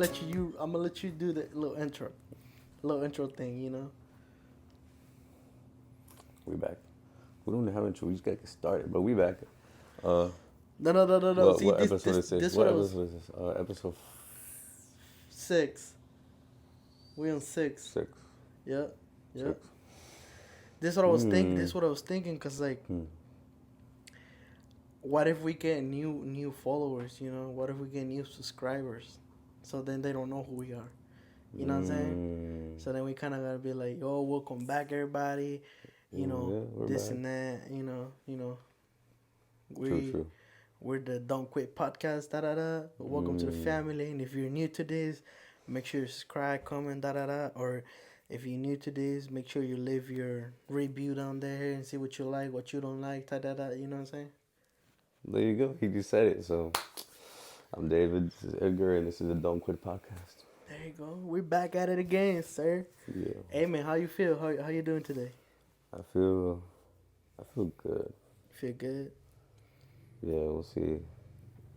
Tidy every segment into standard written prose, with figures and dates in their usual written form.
I'm gonna let you do the little intro thing. You know. We back. We don't have intro. We just gotta get started. But we back. Uh, No. See, what episode is this? this What what I was episode is this? Episode 6. We on 6. 6. Yeah, yeah. 6. This what I was thinking. This what I was thinking. Cause like, Hmm. what if we get new followers? You know, what if we get new subscribers? So then they don't know who we are. You know what I'm saying? So then we kind of gotta be like, "Yo, welcome back, everybody." You know, we're this back. and that. You know, True. we're the Don't Quit podcast. Da da da. Welcome to the family. And if you're new to this, make sure you subscribe, comment, da da da. Or if you're new to this, make sure you leave your review down there and see what you like, what you don't like, da da da. You know what I'm saying? There you go. He just said it. So I'm David. This is Edgar, and this is the Don't Quit podcast. There you go. We're back at it again, sir. Yeah. Hey man, how you feel? How you doing today? I feel good. Feel good? Yeah, we'll see.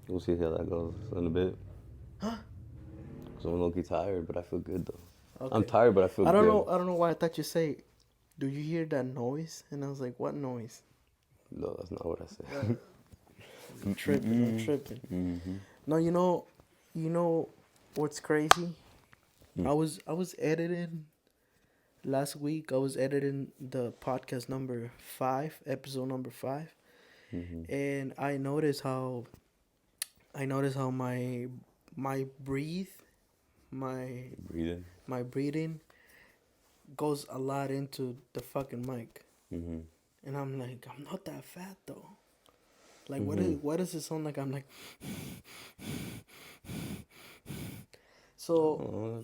We'll see how that goes in a bit. Huh? So I'm low-key tired, but I feel good though. Okay. I'm tired, but I feel good. I don't know why I thought you say, do you hear that noise? And I was like, what noise? No, that's not what I said. I'm tripping. Mm-hmm. No, you know what's crazy? I was editing last week. I was editing the podcast number 5, episode number 5, and I noticed how my Breathing. breathing goes a lot into the fucking mic, Mm-hmm. and I'm like, I'm not that fat though. Like, what does it sound like? I'm like, so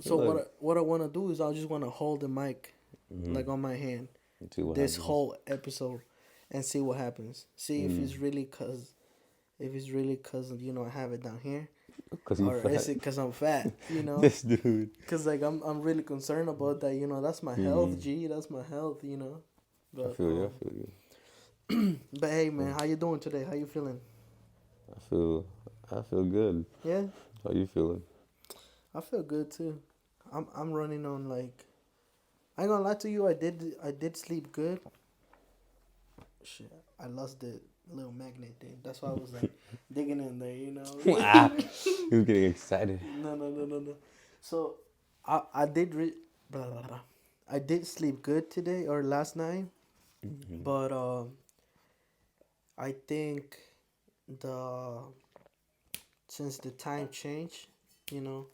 what I want to do is I just want to hold the mic like on my hand See what this happens. whole episode and see what happens. See if it's really cause you know I have it down here, Cause you or fat. is it cause I'm fat? You know, This dude. cause like I'm really concerned about that. You know, that's my health, G. That's my health. You know, but I feel you. but hey man, how you doing today? How you feeling? I feel good. Yeah, How you feeling? I feel good too. I'm running on like, I ain't gonna lie to you. I did sleep good. Shit, I lost the little magnet thing. That's why I was like digging in there. You know. He was getting excited. No. So I did blah, blah, blah. I did sleep good today or last night, but I think the since the time changed, you know,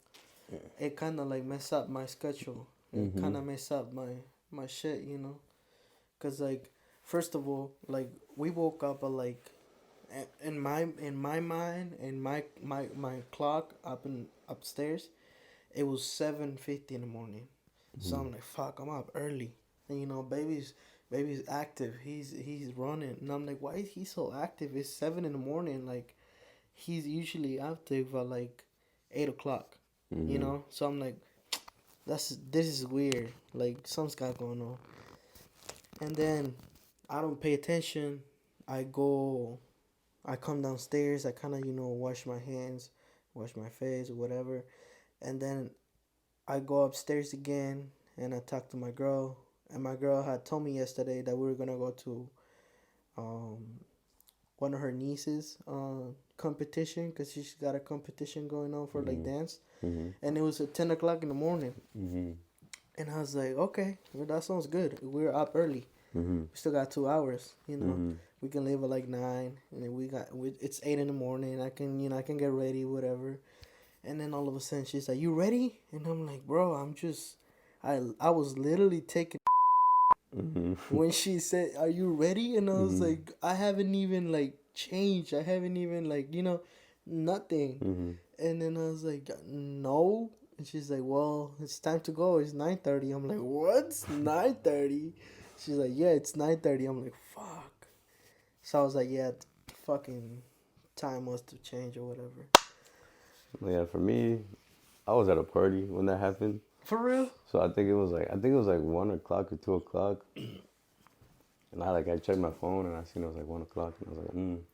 it kind of like messed up my schedule. It kind of messed up my shit, you know, cause like first of all, like we woke up at like in my mind and my clock upstairs, it was 7:50 in the morning. So I'm like, fuck, I'm up early, and you know, baby's active. He's running, and I'm like, why is he so active? It's 7 in the morning. Like, he's usually active at like 8 o'clock. You know, so I'm like, this is weird. Like something's got going on. And then I don't pay attention. I come downstairs. I kind of wash my hands, wash my face or whatever, and then I go upstairs again and I talk to my girl. And my girl had told me yesterday that we were gonna go to um, one of her nieces' competition because she's got a competition going on for like dance, and it was at 10 o'clock in the morning. And I was like, okay, well, that sounds good. We're up early. We still got 2 hours. You know, we can leave at like 9, and then it's 8 in the morning. I can get ready, whatever. And then all of a sudden she's like, "You ready?" And I'm like, "Bro, I was literally taking." When she said, "Are you ready?" And I was like, "I haven't even like changed. I haven't even like nothing." And then I was like, "No." And she's like, "Well, it's time to go. It's 9:30." I'm like, "What? 9:30?" She's like, "Yeah, it's 9:30." I'm like, "Fuck." So I was like, "Yeah, fucking time must have changed or whatever." Yeah, for me, I was at a party when that happened. For real? So I think it was like 1 o'clock or 2 o'clock. And I checked my phone and I seen it was like 1 o'clock and I was like, And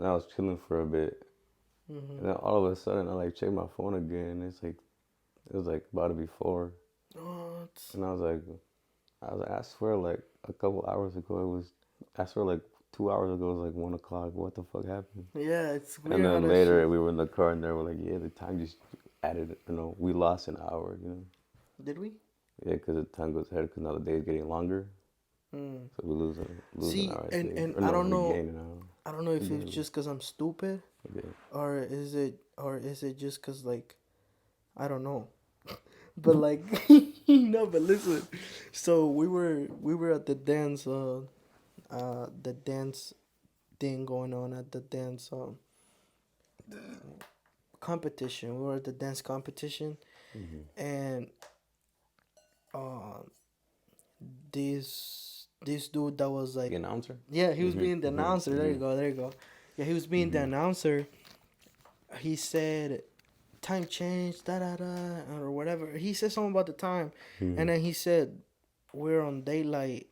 I was chilling for a bit. And then all of a sudden I checked my phone again and it's like It was like about to be 4, What? and I swear like a couple hours ago it was. I swear like 2 hours ago it was like 1 o'clock. What the fuck happened? Yeah, it's And weird how then that later shit. we were in the car and they were like, yeah, the time just added. We lost an hour. Did we? Yeah, because the time goes ahead because now the day is getting longer, Hmm. so we lose an See, hour, I and think. and Or I no, don't we know. gain an hour. I don't know We if it's gain. just because I'm stupid, We gain. or is it just because like I don't know. But like no, but listen. So we were at the dance thing going on at the dance competition. We were at the dance competition, Mm-hmm. and uh this dude that was The like, announcer. yeah, he was Mm-hmm. being the announcer. There Mm-hmm. you go, there you go. Yeah, he was being the Mm-hmm. announcer. He said time change, da da da, or whatever. He said something about the time, Mm-hmm. and then he said we're on daylight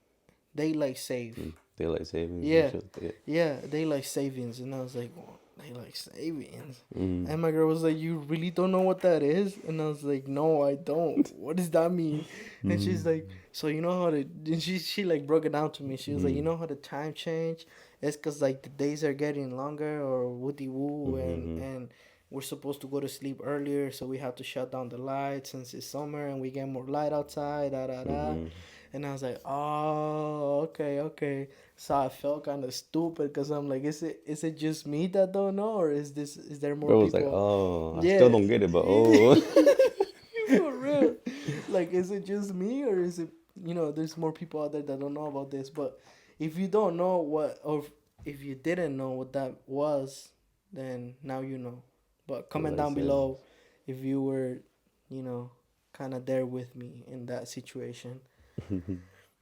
save. Daylight savings and Yeah, shit. Yeah. yeah, daylight savings, and I was like, well, daylight savings. Mm-hmm. And my girl was like, "You really don't know what that is?" And I was like, "No, I don't. What does that mean?" And she's like, "So you know how to?" And she like broke it down to me. She was like, "You Mm-hmm. know how the time change? It's cause like the days are getting longer or woody woo, and Mm-hmm. and we're supposed to go to sleep earlier, so we have to shut down the lights since it's summer and we get more light outside. Da da da." Mm-hmm. And I was like, "Oh, okay, okay." So I felt kind of stupid because I'm like, is it just me that don't know, or is there more Bro was like, people? oh, I still Yeah, don't get it, but oh. yeah, for real. Like, is it just me, or is it, there's more people out there that don't know about this? But if you don't know what, or if you didn't know what that was, then now you know. But comment Daylight down savings. below if you were, kind of there with me in that situation.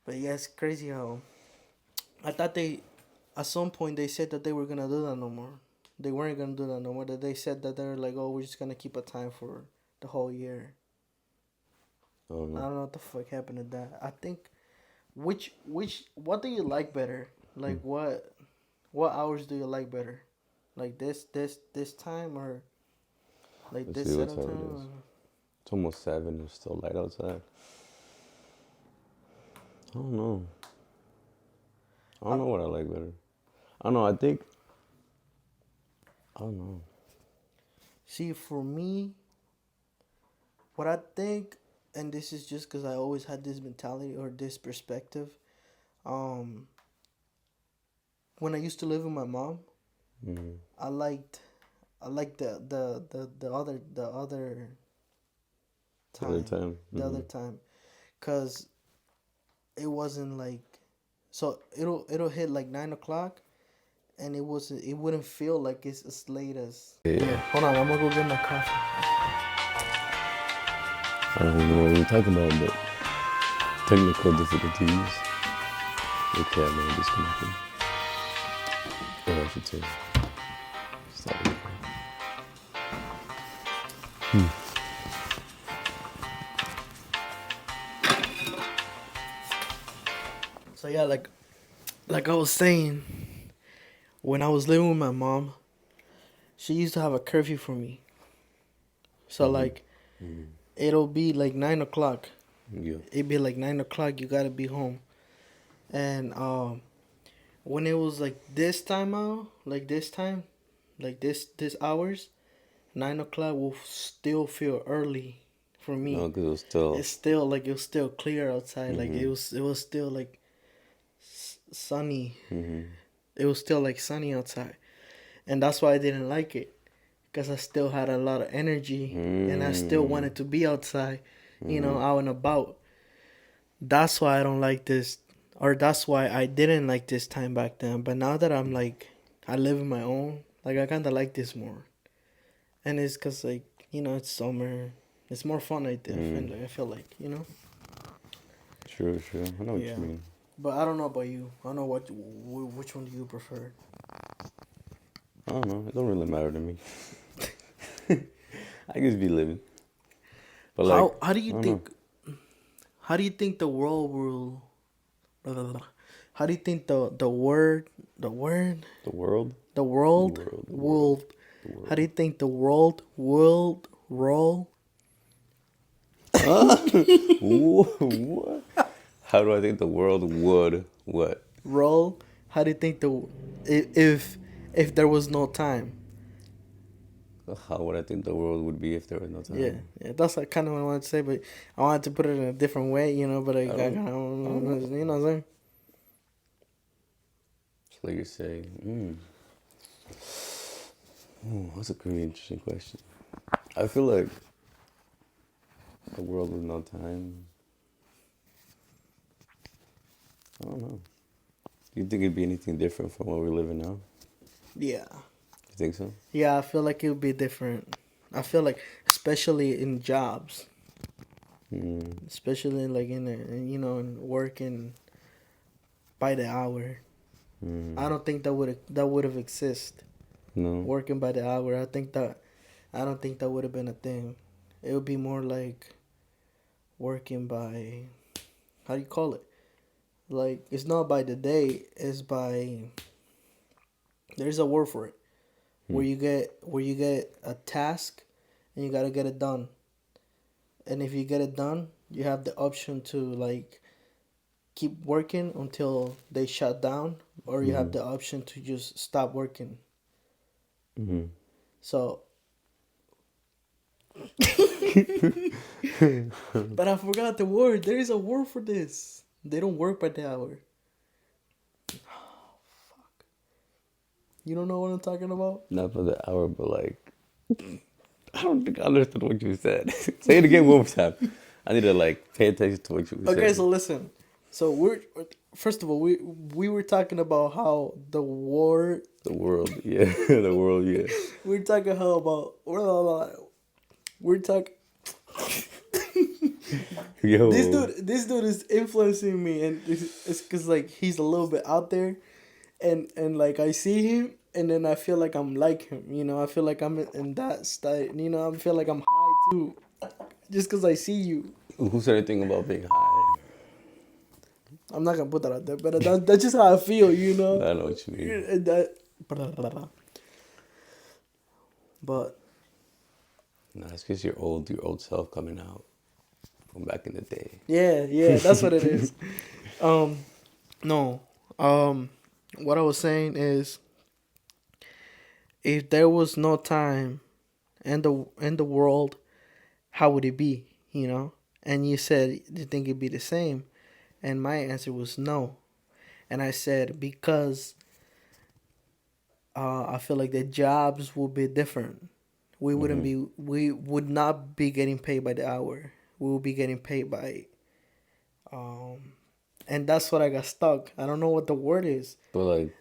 But yeah, it's crazy how I thought at some point they said that they were gonna do that no more. They weren't gonna do that no more. That they said that they're like, oh, we're just gonna keep a time for the whole year. I don't I know. don't know what the fuck happened to that. I think what do you like better? Like what hours do you like better? Like this time, or like Let's this see what set of time time? it is. It's almost 7. It's still light outside. I don't know. I don't I, know what I like better. I don't know. I think. I don't know. See, for me, what I think, and this is just because I always had this mentality or this perspective. Um, when I used to live with my mom, Mm-hmm. I liked I liked the other The other time, time. the Mm-hmm. other time, cause it wasn't like, so it'll hit like 9 o'clock, and it wouldn't feel like it's as late as. Yeah, Yeah. hold on, I'm gonna go get my coffee. I don't even know what we're talking about, but technical difficulties. Okay, man, disconnected. Or I should say, stop it. So yeah, like I was saying, when I was living with my mom, she used to have a curfew for me. So Mm-hmm. like Mm-hmm. it'll be like 9 o'clock. Yeah. It'd be like 9 o'clock. You gotta be home. And when it was like this time out, like this time, like this hours, 9 o'clock will still feel early for No, me. because it was still. It's still like it was still clear outside. Like Mm-hmm. it was still like sunny. Mm-hmm. It was still like sunny outside, and that's why I didn't like it, because I still had a lot of energy and I still Mm-hmm. wanted to be outside, Mm-hmm. out and about. That's why I don't like this, or that's why I didn't like this time back then. But now that I'm like, I live in my own, like I kind of like this more. And it's because, like, it's summer. It's more fun, Mm-hmm. I feel like, Sure, sure. I know what Yeah. you mean. But I don't know about you. I don't know which one do you prefer. I don't know. It don't really matter to me. I just be living. But like, How do I you don't know. think how do you think the world will blah, blah, blah. How do you think The world? the The world world, the world, will the how do world. you think the world will roll What? How do I think the world would what? Roll. How do you think if there was no time? How would I think the world would be if there was no Yeah, time? yeah, that's like kind of what I wanted to say, but I wanted to put it in a different way, but I don't. I don't know. you know what I'm saying? It's like you're saying. That's a really interesting question. I feel like the world with no time. I don't know. Do you think it'd be anything different from what we're living now? Yeah, You think so? yeah, I feel like it would be different. I feel like, especially in jobs, Mm, especially like in working by the hour. I mm, don't think that would have exist. no, Working by the hour, I don't think that would have been a thing. It would be more like working by, how do you call it? Like, it's not by the day, it's by, there's a word for it, where you get a task and you gotta get it done. And if you get it done, you have the option to like keep working until they shut down, or you have mm, the option to just stop working. mm. So, but I forgot the word. There is a word for this. They don't work by the hour. You don't know what I'm talking about? Not for the hour, but like, I don't think I understood what you said. Say it again one more time. I need to like pay attention to what you were Okay, saying. so listen. So we're first of all, we were talking about how the war. The world, yeah, the world, yeah. We're talking how about we're talking. Yo, This dude is influencing me, and it's because like he's a little bit out there, and like I see him, and then I feel like I'm like him. I feel like I'm in that style. I feel like I'm high too, just because I see you. who said anything about being high? I'm not gonna put that out there, but that's just how I feel. I know what you mean. And that, but Nah, it's because your old self coming out from back in the day. yeah, that's what it is. Um, no, what I was saying is, if there was no time in the world, how would it be? And you said you think it'd be the same, and my answer was no, and I said because I feel like the jobs will be different. Mm-hmm. We would not be getting paid by the hour. We will be getting paid by, um, and that's what I got stuck. I don't know what the word is. But like,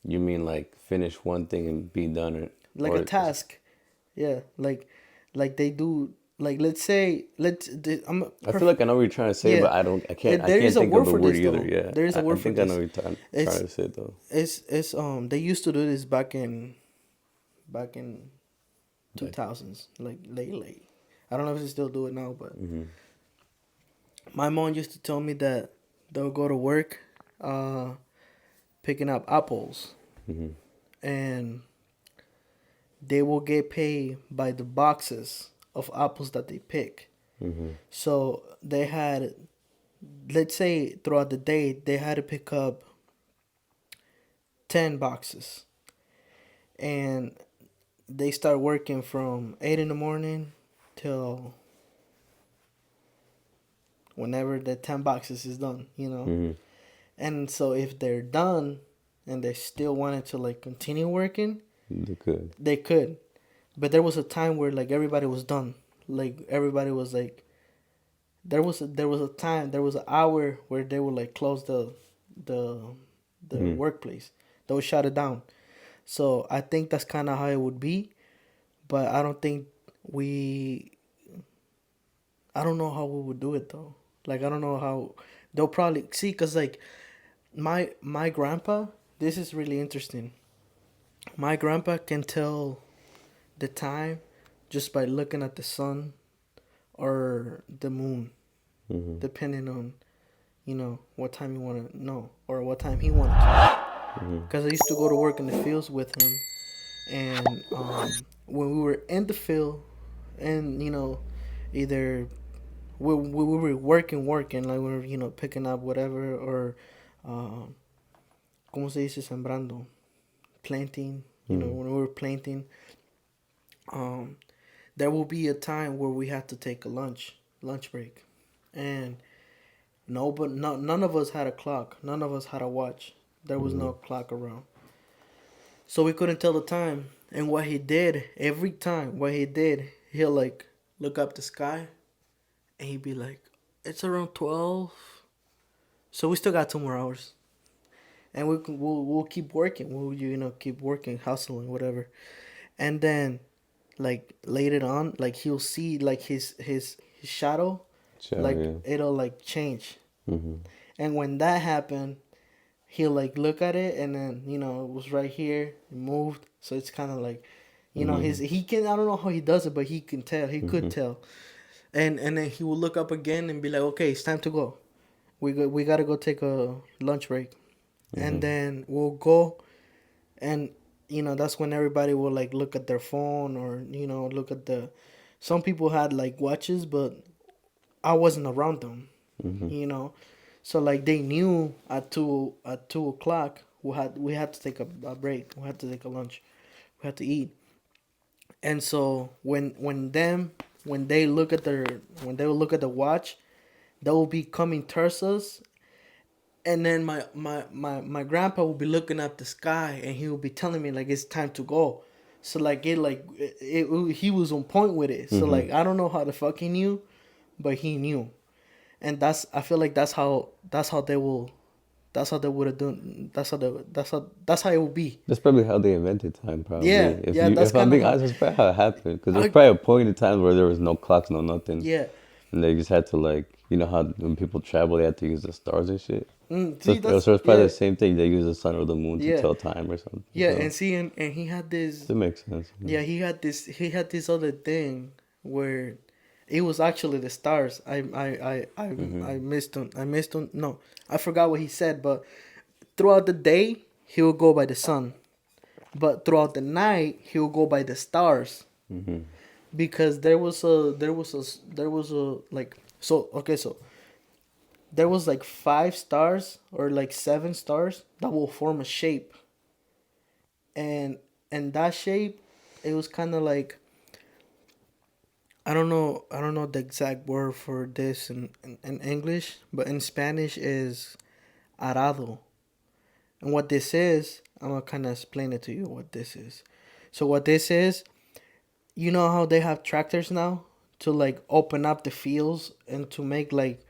you mean like finish one thing and be done, Like a task. Yeah, like they do. Like, let's say I'm I feel like I know what you're trying to say, yeah. but I There can't is a think of word the for word this either. though. Yeah, There is a I word for think I know this. what you're It's trying to say though. it's they used to do this back in Like, 2000s, like late. I don't know if they still do it now, but mm-hmm, my mom used to tell me that they'll go to work, uh, picking up apples, mm-hmm, and they will get paid by the boxes of apples that they pick. mm-hmm, So they had, let's say throughout the day, they had to pick up 10 boxes. And they start working from 8 in the morning till whenever the 10 boxes is done. mm-hmm. And so if they're done and they still wanted to like continue working, They could. they could. But there was a time where like everybody was done. Like everybody was like, there was a time, there was an hour where they would like close the the Mm-hmm. workplace. They would shut it down. So I think that's kind of how it would be, but I don't think we. I don't know how we would do it though. Like I don't know how they'll probably see, cause like my grandpa. This is really interesting. My grandpa can tell the time just by looking at the sun or the moon, Mm-hmm. depending on what time you want to know or what time he wanted to. Mm-hmm. Because I used to go to work in the fields with him, and when we were in the field, and either we were working, like we were, picking up whatever, or, uh, ¿cómo se dice sembrando? Planting, Mm. when we were planting, um, there will be a time where we had to take a lunch break, and no, but none of us had a clock, none of us had a watch. There was Mm. no clock around, so we couldn't tell the time. And what he did every time, he'll like look up the sky, and he'd be like, "It's around 12." So we still got 2 more hours, and we'll keep working. We'll keep working, hustling, whatever. And then like later on, like he'll see like his shadow, Shadow, like yeah. it'll like change. Mm-hmm. And when that happened, he'll like look at it, and then it was right here, it moved. So it's kind of like, Mm-hmm. he can, I don't know how he does it, but he can tell. He Mm-hmm. could tell. And then he will look up again and be like, okay, it's time to go. We gotta go take a lunch break. And Mm-hmm. then we'll go, and that's when everybody will like look at their phone, or look at the. Some people had like watches, but I wasn't around them. Mm-hmm. You know, so like they knew at 2 o'clock we had to take a break. We had to take a lunch. We had to eat. And so when they look at when they will look at the watch, they will be coming towards us. And then my grandpa will be looking at the sky, and he will be telling me like it's time to go. So like he was on point with it. So Mm-hmm. like I don't know how the fuck he knew, but he knew. And I feel like that's how they would have done. That's how it would be. That's probably how they invented time. Probably, Yeah, yeah, that's if I'm kind of being how. honest, that's probably how it happened. Because there's I, probably a point in time where there was no clocks, no nothing, yeah. and they just had to like, you know how when people travel, they have to use the stars and shit. See, So it's probably yeah, the same thing. They use the sun or the moon to yeah, tell time or something. yeah. So And see, and he had this. that makes sense. Yeah, he had this other thing where it was actually the stars. Mm-hmm. I missed on. No, I forgot what he said. But throughout the day he will go by the sun, but throughout the night he will go by the stars, Mm-hmm. because there was a like, so okay, so there was like 5 stars or like 7 stars that will form a shape. And that shape, it was kind of like, I don't know the exact word for this in English, but in Spanish is arado. And what this is, I'm gonna kind of explain it to you what this is. So what this is, you know how they have tractors now to like open up the fields and to make like,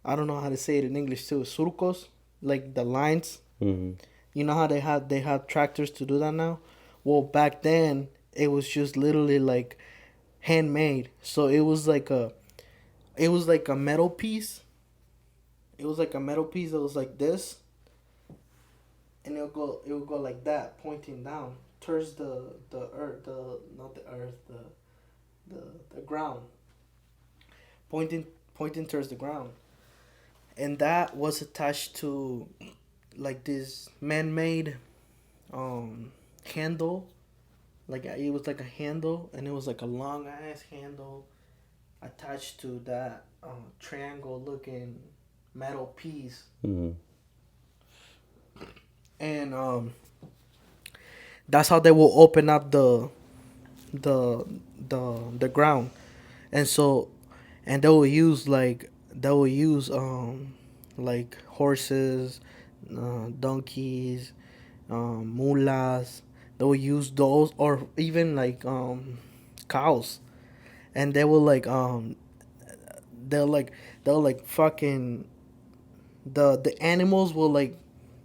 I don't know how to say it in English too, surcos, like the lines. Mm-hmm. You know how they have tractors to do that now? Well, back then it was just literally like handmade. So it was like a metal piece. It was like a metal piece that was like this, and it would go like that, pointing down towards the earth, the not the earth, the ground, pointing towards the ground. And that was attached to like this man-made um handle. Like it was like a handle, and it was like a long ass handle attached to that triangle looking metal piece. Mm-hmm. And that's how they will open up the the ground. And so, and they will use like horses, donkeys, mulas. They will use those, or even like cows. And they'll like they'll like fucking the animals will like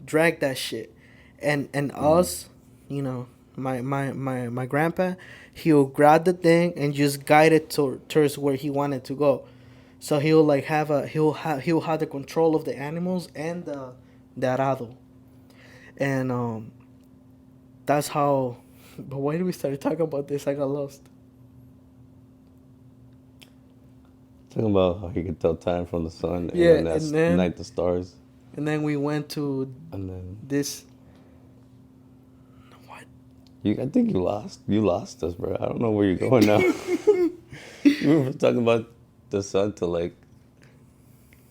drag that shit. And Mm-hmm. us, my grandpa, he'll grab the thing and just guide it towards where he wanted to go. So he'll have the control of the animals and the arado. And that's how. But why did we start talking about this? I got lost. Talking about how he could tell time from the sun, and Yeah, then and that's then night the stars, and then we went to and then this. What? I think you lost us, bro. I don't know where you're going now. You were talking about the sun to like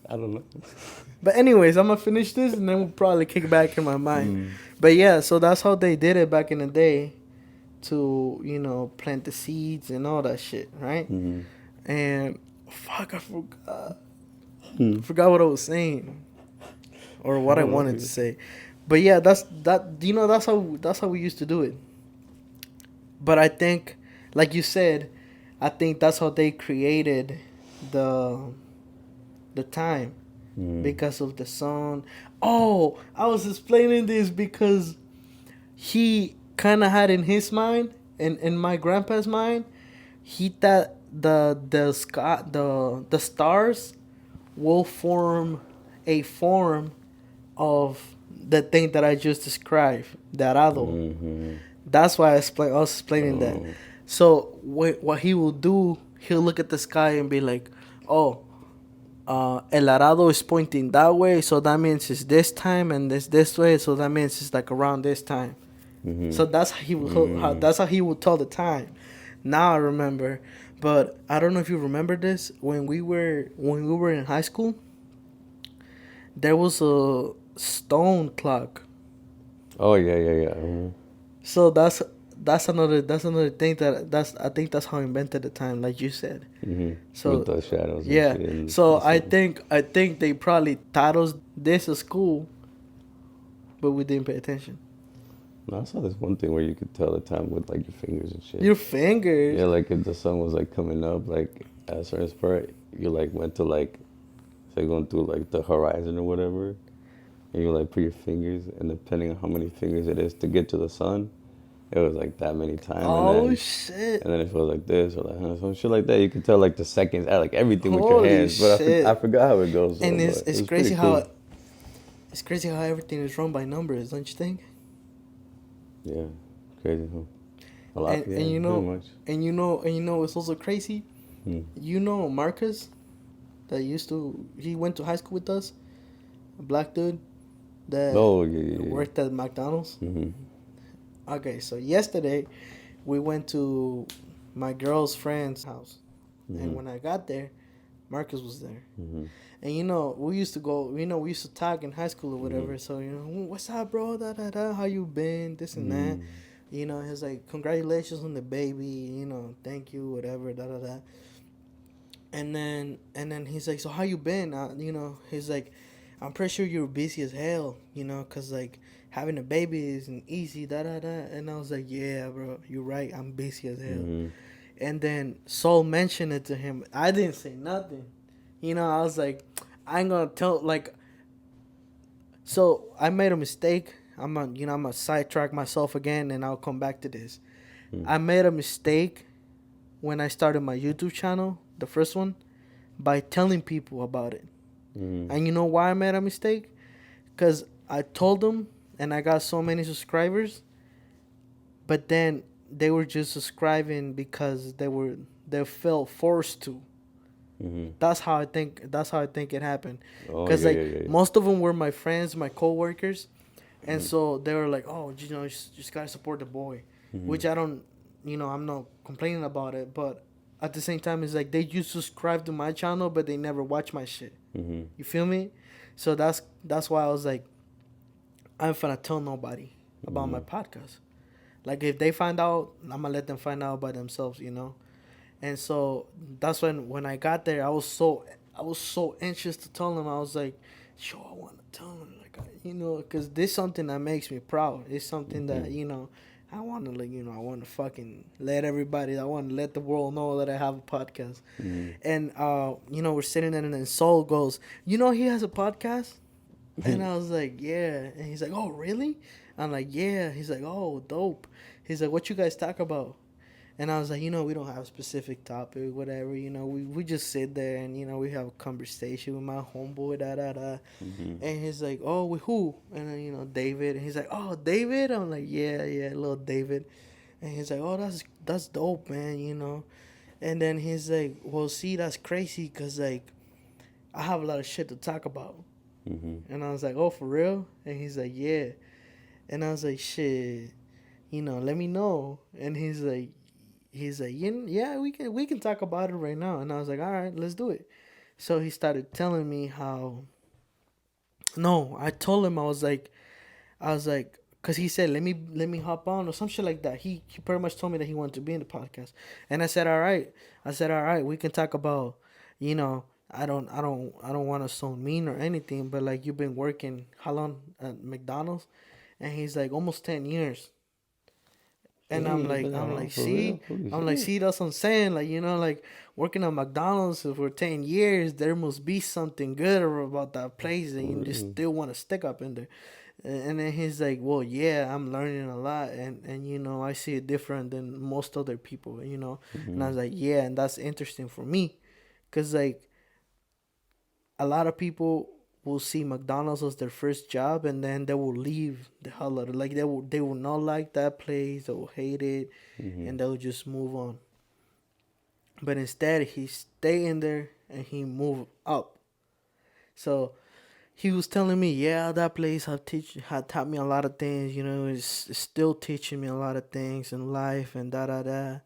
I don't know. But anyways, I'm gonna finish this and then we'll probably kick back in my mind. But yeah, so that's how they did it back in the day to, plant the seeds and all that shit, right? Mm-hmm. And fuck, I forgot. Hmm. Forgot what I was saying or I what I don't know. wanted to say. But yeah, that's that. That's how we used to do it. But I think, like you said, I think that's how they created the the time Mm. because of the sun. Oh, I was explaining this because he kind of had in his mind and in my grandpa's mind, he thought the sky the stars will form a form of the thing that I just described, the arado. Mm-hmm. That's why I was explaining that. Oh. So what he will do, he'll look at the sky and be like, "Oh, el arado is pointing that way, so that means it's this time, and this way, so that means it's like around this time." Mm-hmm. So that's how he would tell the time. Now I remember, but I don't know if you remember this when we were in high school. There was a stone clock. Oh yeah, yeah, yeah. Mm-hmm. So that's another thing that's I think that's how he invented the time, like you said. Mm-hmm. With So the shadows and yeah. shit and So the I sun. think I think they probably taught us this at school, but we didn't pay attention. No, I saw this one thing where you could tell the time with like your fingers and shit. Your fingers. Yeah, like if the sun was like coming up, like at a certain spot, you like went to like say going through like the horizon or whatever, and you like put your fingers, and depending on how many fingers it is to get to the sun, it was like that many time, Oh shit. and then if it was like this or like some shit like that, you could tell like the seconds, like everything with your Holy hands. But I shit. forgot how it goes, so And it's but it it's was pretty crazy cool. how everything is run by numbers, don't you think? Yeah, crazy, huh? A lot, And yeah, and you pretty know much. and it's also crazy. Hmm. Marcus that he went to high school with us, a black dude that Oh yeah, yeah, yeah. worked at McDonald's. Mhm. Okay, so yesterday we went to my girl's friend's house, and Mhm. when I got there, Marcus was there. Mhm. And we used to go, we used to talk in high school or Mhm. whatever. So what's up, bro? Da da da. How you been? This and that. Mhm. He's like, congratulations on the baby. Thank you, whatever. Da da da. And then he's like, so how you been? He's like, I'm pretty sure you're busy as hell. Cause like having a baby isn't easy. Da da da. And I was like, yeah, bro, you're right. I'm busy as hell. Mhm. And then Saul mentioned it to him. I didn't say nothing. I was like, I ain't gonna tell. Like, so I made a mistake. I'm gonna sidetrack myself again, and I'll come back to this. Mhm. I made a mistake when I started my YouTube channel, the first one, by telling people about it. Mhm. And you know why I made a mistake? Because I told them, and I got so many subscribers, but then they were just subscribing because they felt forced to. Mhm. That's how I think it happened. Oh Cause yeah, yeah, like yeah, yeah. most of them were my friends, my coworkers, and so they were like, "Oh, you just gotta support the boy," Mhm. which I don't, I'm not complaining about it, but at the same time, it's like they just subscribe to my channel, but they never watch my shit. Mhm. You feel me? So that's why I was like, I'm finna tell nobody about my Mhm. podcast. Like if they find out, I'm gonna let them find out by themselves. And so that's when I got there, I was so anxious to tell them. I was like, "Yo, I want to tell them, like, because this is something that makes me proud. It's something that Mhm. I want to like, I want to fucking let everybody. I want to let the world know that I have a podcast." Mhm. And we're sitting there, and then Soul goes, he has a podcast, and I was like, "Yeah," and he's like, "Oh, really?" I'm like, "Yeah." He's like, "Oh, dope." He's like, "What you guys talk about?" And I was like, we don't have a specific topic, whatever. We just sit there and we have a conversation with my homeboy, da da da. Mhm. And he's like, "Oh, with who?" And then David. And he's like, "Oh, David." I'm like, "Yeah, yeah, little David." And he's like, "Oh, that's dope, man." And then he's like, "Well, see, that's crazy, cause like I have a lot of shit to talk about." Mhm. And I was like, "Oh, for real?" And he's like, "Yeah." And I was like, "Shit, let me know." And he's like, yeah, we can talk about it right now. And I was like, all right, let's do it. So he started telling me how. No, I told him I was like, cause he said let me hop on or some shit like that. He pretty much told me that he wanted to be in the podcast, and I said all right. I said all right. We can talk about, you know, I don't want to sound mean or anything, but like you've been working how long at McDonald's, and he's like almost 10 years. And Damn, you've been I'm around like, for real? see, Holy I'm like, shit. see, that's what I'm saying. Like, like working at McDonald's for 10 years, there must be something good about that place, For and you just real. still want to stick up in there. And then he's like, well, yeah, I'm learning a lot, and I see it different than most other people, And I Mm-hmm. was like, yeah, and that's interesting for me, cause like a lot of people will see McDonald's as their first job, and then they will leave the hell out of like they will not like that place, they will hate it, Mm-hmm. and they'll just move on. But instead, he stay in there and he moved up. So he was telling me, yeah, that place had taught me a lot of things. It's still teaching me a lot of things in life and da da da.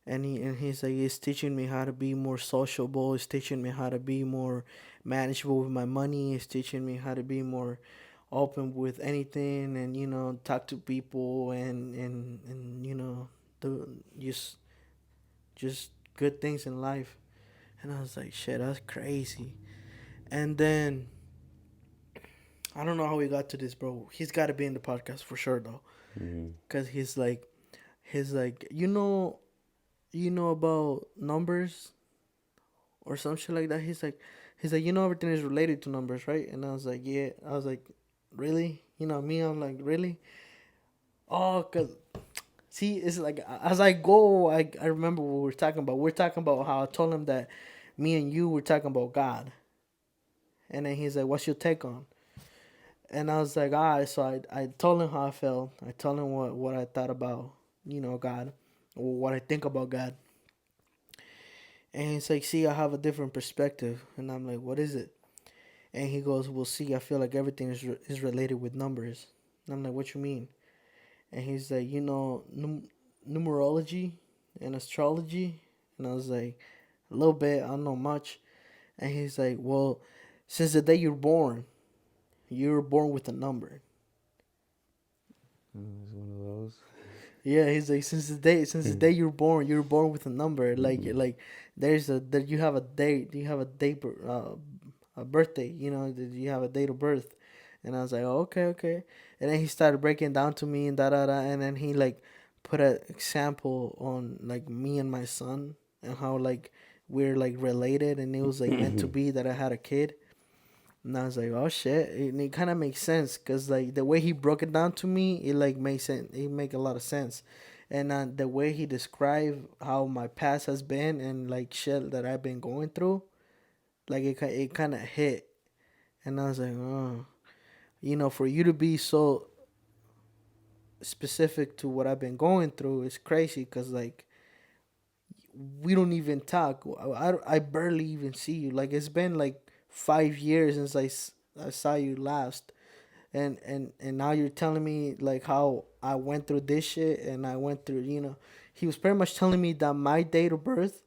And he's like, it's teaching me how to be more sociable. It's teaching me how to be more manageable with my money. It's teaching me how to be more open with anything, and talk to people, and the just good things in life. And I was like, shit, that's crazy. And then I don't know how we got to this, bro. He's got to be in the podcast for sure, though, Mm-hmm. because he's like, you know about numbers or some shit like that. He's like, everything is related to numbers, right? And I was like, yeah. I was like, really? Me, I'm like, really? Oh, cause see, it's like as I go, I remember what we were talking about. We're talking about how I told him that me and you were talking about God, and then he's like, "What's your take on?" And I was like, "Ah." So I told him how I felt. I told him what I thought about God, or what I think about God. And he's like, "See, I have a different perspective." And I'm like, "What is it?" And he goes, "Well, see, I feel like everything is related with numbers." And I'm like, "What you mean?" And he's like, numerology and astrology. And I was like, "A little bit. I don't know much." And he's like, "Well, since the day you were born with a number." It's one of those. Yeah, he's like, since the day you were born with a number. Like Mm-hmm. like there's that you have a date, a birthday. That you have a date of birth. And I was like, oh, okay, okay. And then he started breaking down to me and da da da. And then he like put an example on like me and my son, and how like we're like related, and it was like meant to be that I had a kid. And I was like, oh shit, and it kind of makes sense, cause like the way he broke it down to me, it like makes sense. It make a lot of sense, and the way he described how my past has been and like shit that I've been going through, like it kind of hit, and I was like, oh, for you to be so specific to what I've been going through is crazy, cause like we don't even talk. I barely even see you. Like it's been like 5 years since I saw you last, and now you're telling me like how I went through this shit, and I went through, he was pretty much telling me that my date of birth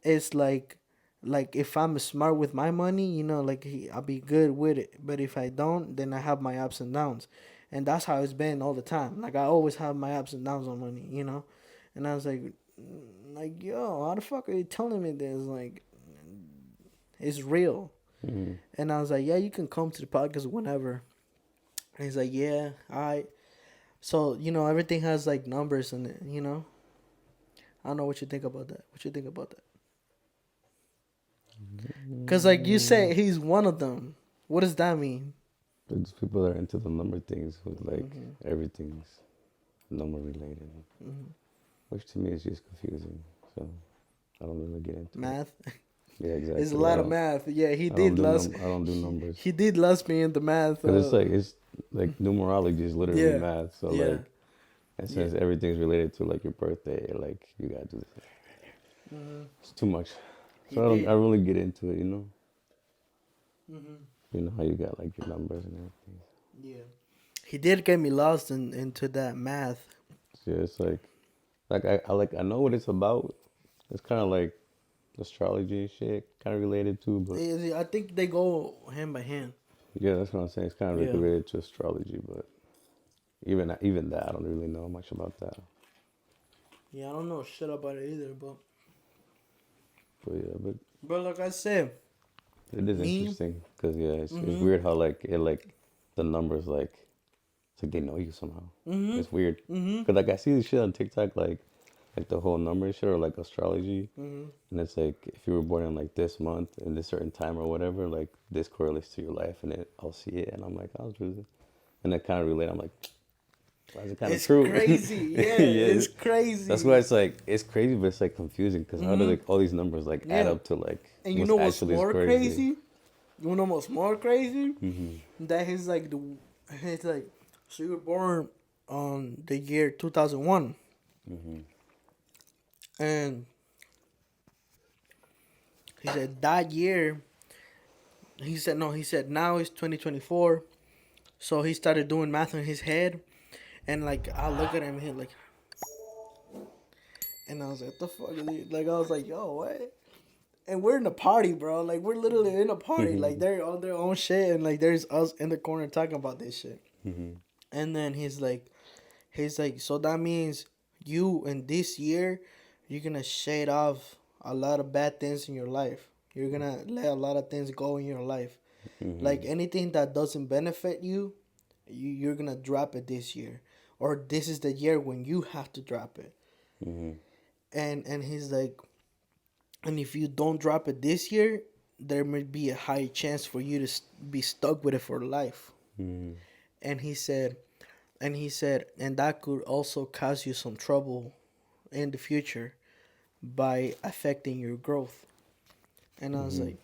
is like if I'm smart with my money, like I'll be good with it, but if I don't, then I have my ups and downs. And that's how it's been all the time. Like I always have my ups and downs on money. And I was like, yo, how the fuck are you telling me this? Like, it's real. Mm-hmm. And I was like, yeah, you can come to the podcast whenever. And he's like, yeah, all right. So, everything has like numbers in it. I don't know what you think about that. What you think about that? Because, like you say, he's one of them. What does that mean? There's people that are into the number things with like Mm-hmm. everything's number related, Mm-hmm. which to me is just confusing. So I don't really get into it. Math. Yeah, It's a exactly. lot of math. Yeah, I don't do numbers he did last me in the math. because it's like numerology is literally Yeah. math. So Yeah. like, and Yeah. since everything's related to like your birthday, like you gotta do this. Mm-hmm. It's too much. He So I did. don't really get into it. Mm-hmm. You know how you got like your numbers and everything. Yeah. He did get me lost into that math. So yeah, it's like I know what it's about. It's kind of like astrology and shit, kind of related to, but I think they go hand by hand. yeah, that's what I'm saying. It's kind of like Yeah. related to astrology, but even that, I don't really know much about that. Yeah, I don't know shit about it either, But yeah, but but like I said, it is me. interesting because yeah, it's Mhm. weird how like it like the numbers like it's like they know you somehow. Mhm. It's weird Mhm. because like I see this shit on TikTok like the whole number shit or like astrology, Mhm. and it's like if you were born in like this month in this certain time or whatever, like this correlates to your life, and I'll see it, and I'm like I was losing, and I kind of relate. I'm like, why is it kind of It's true? crazy. Yeah, Yeah, it's that's why crazy. it's like it's crazy, but it's like confusing because how do Mhm. like all these numbers like add Yeah. up to like And you what's know what's actually is more crazy? crazy? You know what's more crazy? Hmm. That he's like he's like, so you were born on the year 2001, Hmm. and he said that year. He said no. He said now it's 2024. So he started doing math in his head, and like I look at him, he like, and I was like, what the fuck is he? Like I was like, yo, what? And we're in a party, bro. Like we're literally in a party. Like they're on their own shit, and like there's us in the corner talking about this shit. Hmm. And then he's like, so that means you in this year, you're gonna shade off a lot of bad things in your life. You're gonna let a lot of things go in your life. Like Hmm. anything that doesn't benefit you, you're gonna drop it this year, or this is the year when you have to drop it. Hmm. And he's like, and if you don't drop it this year, there may be a high chance for you to be stuck with it for life. Hmm. And he said, and that could also cause you some trouble in the future by affecting your growth. And I was Hmm. like,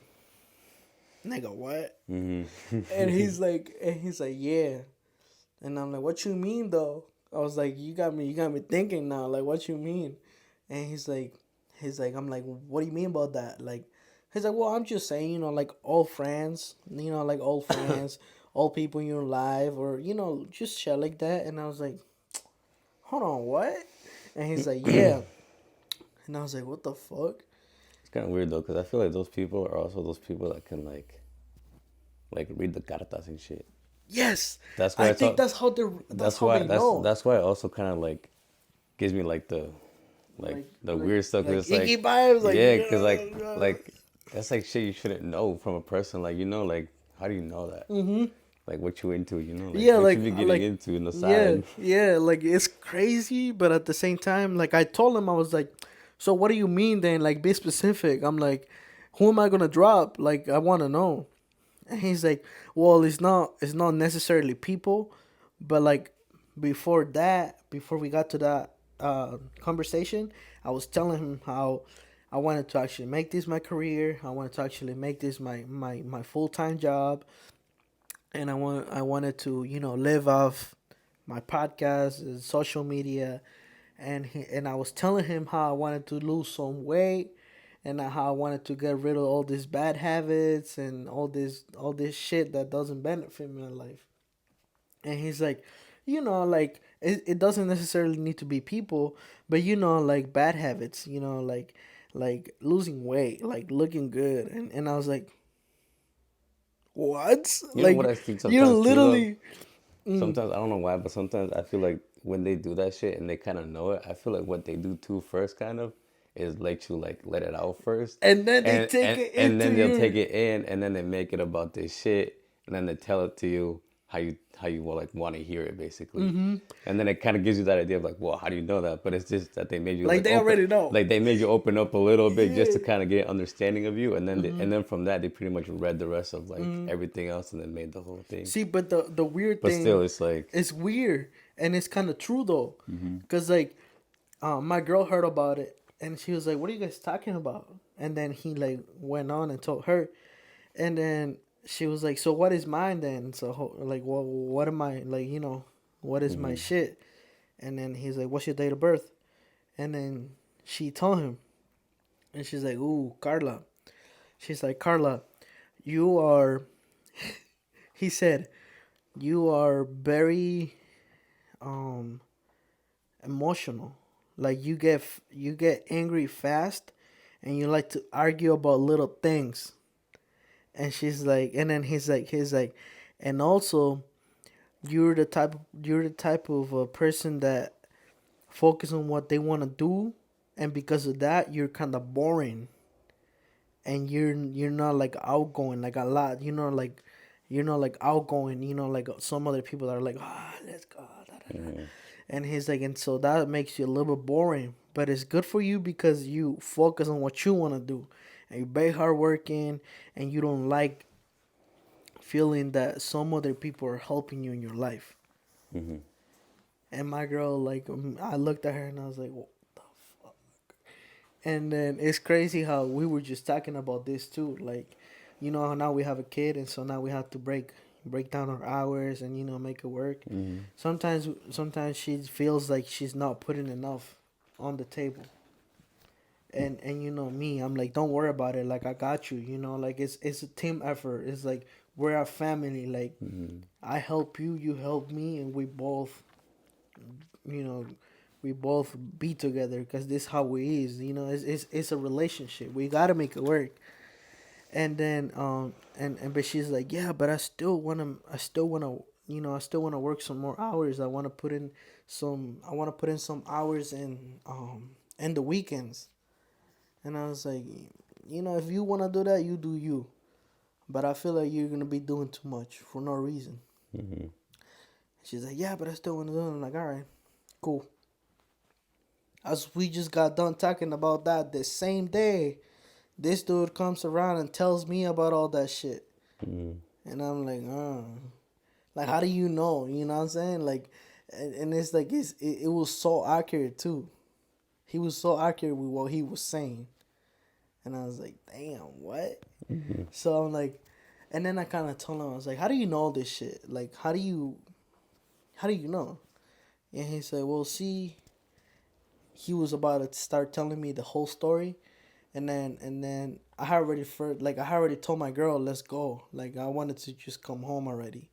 nigga, what? Hmm. And he's like, yeah. And I'm like, what you mean though? I was like, you got me thinking now. Like, what you mean? And he's like, I'm like, what do you mean about that? Like, he's like, well, I'm just saying, like old friends, like old friends, old people in your life, or just shit like that. And I was like, hold on, what? And he's like, yeah. And I was like, what the fuck? It's kind of weird though, because I feel like those people are also those people that can like read the cartas and shit. Yes, That's why I it's think all. that's That's how why they know. that's why it also kind of like gives me like Like the weird stuff. Cause like it's icky like vibes. Like, yeah, cause like that's like shit you shouldn't know from a person. Like like how do you know that? mm-hmm. Like what you into, like Yeah, what you like be getting like into in the yeah, side. yeah, like it's crazy, but at the same time, like I told him, I was like, so what do you mean then? Like be specific. I'm like, who am I gonna drop? Like I wanna know. And he's like, well, it's not necessarily people, but like before we got to that conversation, I was telling him how I wanted to actually make this my career. I wanted to actually make this my full-time job, and I wanted to live off my podcast and social media, and I was telling him how I wanted to lose some weight, and how I wanted to get rid of all these bad habits and all this shit that doesn't benefit my life. And he's like, like it doesn't necessarily need to be people, but like bad habits, like losing weight, like looking good, and I was like, what? You know what Like I think you're sometimes too though. literally. Mm. Sometimes I don't know why, but sometimes I feel like when they do that shit and they kind of know it, I feel like what they do too first kind of is let you like let it out first, And then they and take and it and into then they'll take your. it in, and then they make it about this shit, and then they tell it to you how you will like want to hear it basically, Mm-hmm. and then it kind of gives you that idea of like, well, how do you know that? But it's just that they made you Like like they open, already know. like they made you open up a little bit just Yeah. to kind of get understanding of you, and then Mm-hmm. and then from that they pretty much read the rest of like Mm-hmm. everything else, and then made the whole thing. See, but the weird But still, thing, it's like. it's weird, and it's kind of true though, Hmm. cause like, my girl heard about it, and she was like, "What are you guys talking about?" And then he like went on and told her, and then she was like, "So what is mine then?" So like, what am I like? What is my Hmm. shit? And then he's like, "What's your date of birth?" And then she told him, and she's like, "Ooh, Carla." She's like, "Carla, you are." He said, "You are very emotional. Like you get angry fast, and you like to argue about little things. And she's like, and then he's like, and also you're the type of person that focus on what they want to do, and because of that, you're kind of boring, and you're not like outgoing like a lot. Like you're not like outgoing. Like some other people are like, let's go. Da, da, da. Mm-hmm. And he's like, and so that makes you a little bit boring, but it's good for you because you focus on what you want to do, and you're very hardworking, and you don't like feeling that some other people are helping you in your life. Mm-hmm. And my girl, like, I looked at her and I was like, what the fuck? And then it's crazy how we were just talking about this too. Like, how now we have a kid, and so now we have to break down our hours and make it work. Mm-hmm. Sometimes she feels like she's not putting enough on the table. And me, I'm like, don't worry about it. Like, I got you. Like, it's a team effort. It's like we're a family. Like, Mm-hmm. I help you, you help me, and you know, we both be together because this how we is. It's a relationship. We gotta make it work. And then and but she's like, yeah, but I still wanna I still wanna work some more hours. I wanna put in some hours in the weekends. And I was like, if you wanna do that, you do you. But I feel like you're gonna be doing too much for no reason. Mm-hmm. She's like, yeah, but I still wanna do it. I'm like, all right, cool. As we just got done talking about that, the same day, this dude comes around and tells me about all that shit. Mm-hmm. And I'm like, like, how do you know? You know what I'm saying? Like, and it's like, it was so accurate too. He was so accurate with what he was saying. And I was like, damn, what? Mm-hmm. So I'm like, and then I kind of told him, I was like, how do you know this shit? Like, how do you know? And he said, well, see, he was about to start telling me the whole story. And then I had already told my girl, let's go. Like, I wanted to just come home already.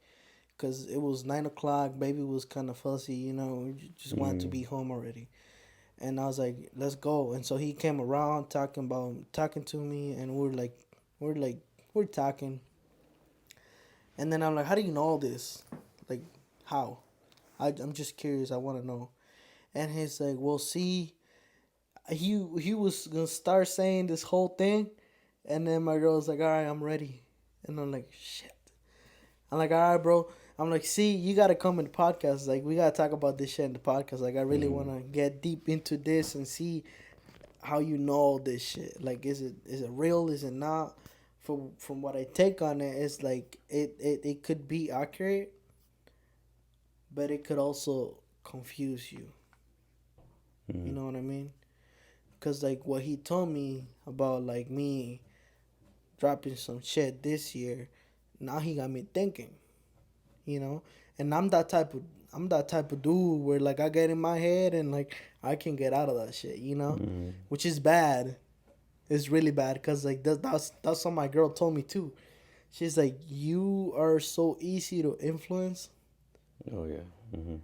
Because it was 9 o'clock, baby was kind of fussy, we just wanted to Mm-hmm. be home already. And I was like, let's go. And so he came around talking to me, and we're like, we're talking. And then I'm like, how do you know all this? Like, how? I'm just curious. I want to know. And he's like, well, see, he was gonna start saying this whole thing, and then my girl was like, all right, I'm ready. And I'm like, shit. I'm like, all right, bro. I'm like, see, you gotta come in the podcast. Like, we gotta talk about this shit in the podcast. Like, I really Mm-hmm. wanna get deep into this and see how you know all this shit. Like, is it real? Is it not? From what I take on it, it's like it could be accurate, but it could also confuse you. You Mm-hmm. know what I mean? Cause like what he told me about like me dropping some shit this year, now he got me thinking. You know, and I'm that type of dude where like I get in my head and like I can get out of that shit. Mm-hmm. Which is bad. It's really bad because like that's what my girl told me too. She's like, you are so easy to influence, Oh yeah. Mm-hmm.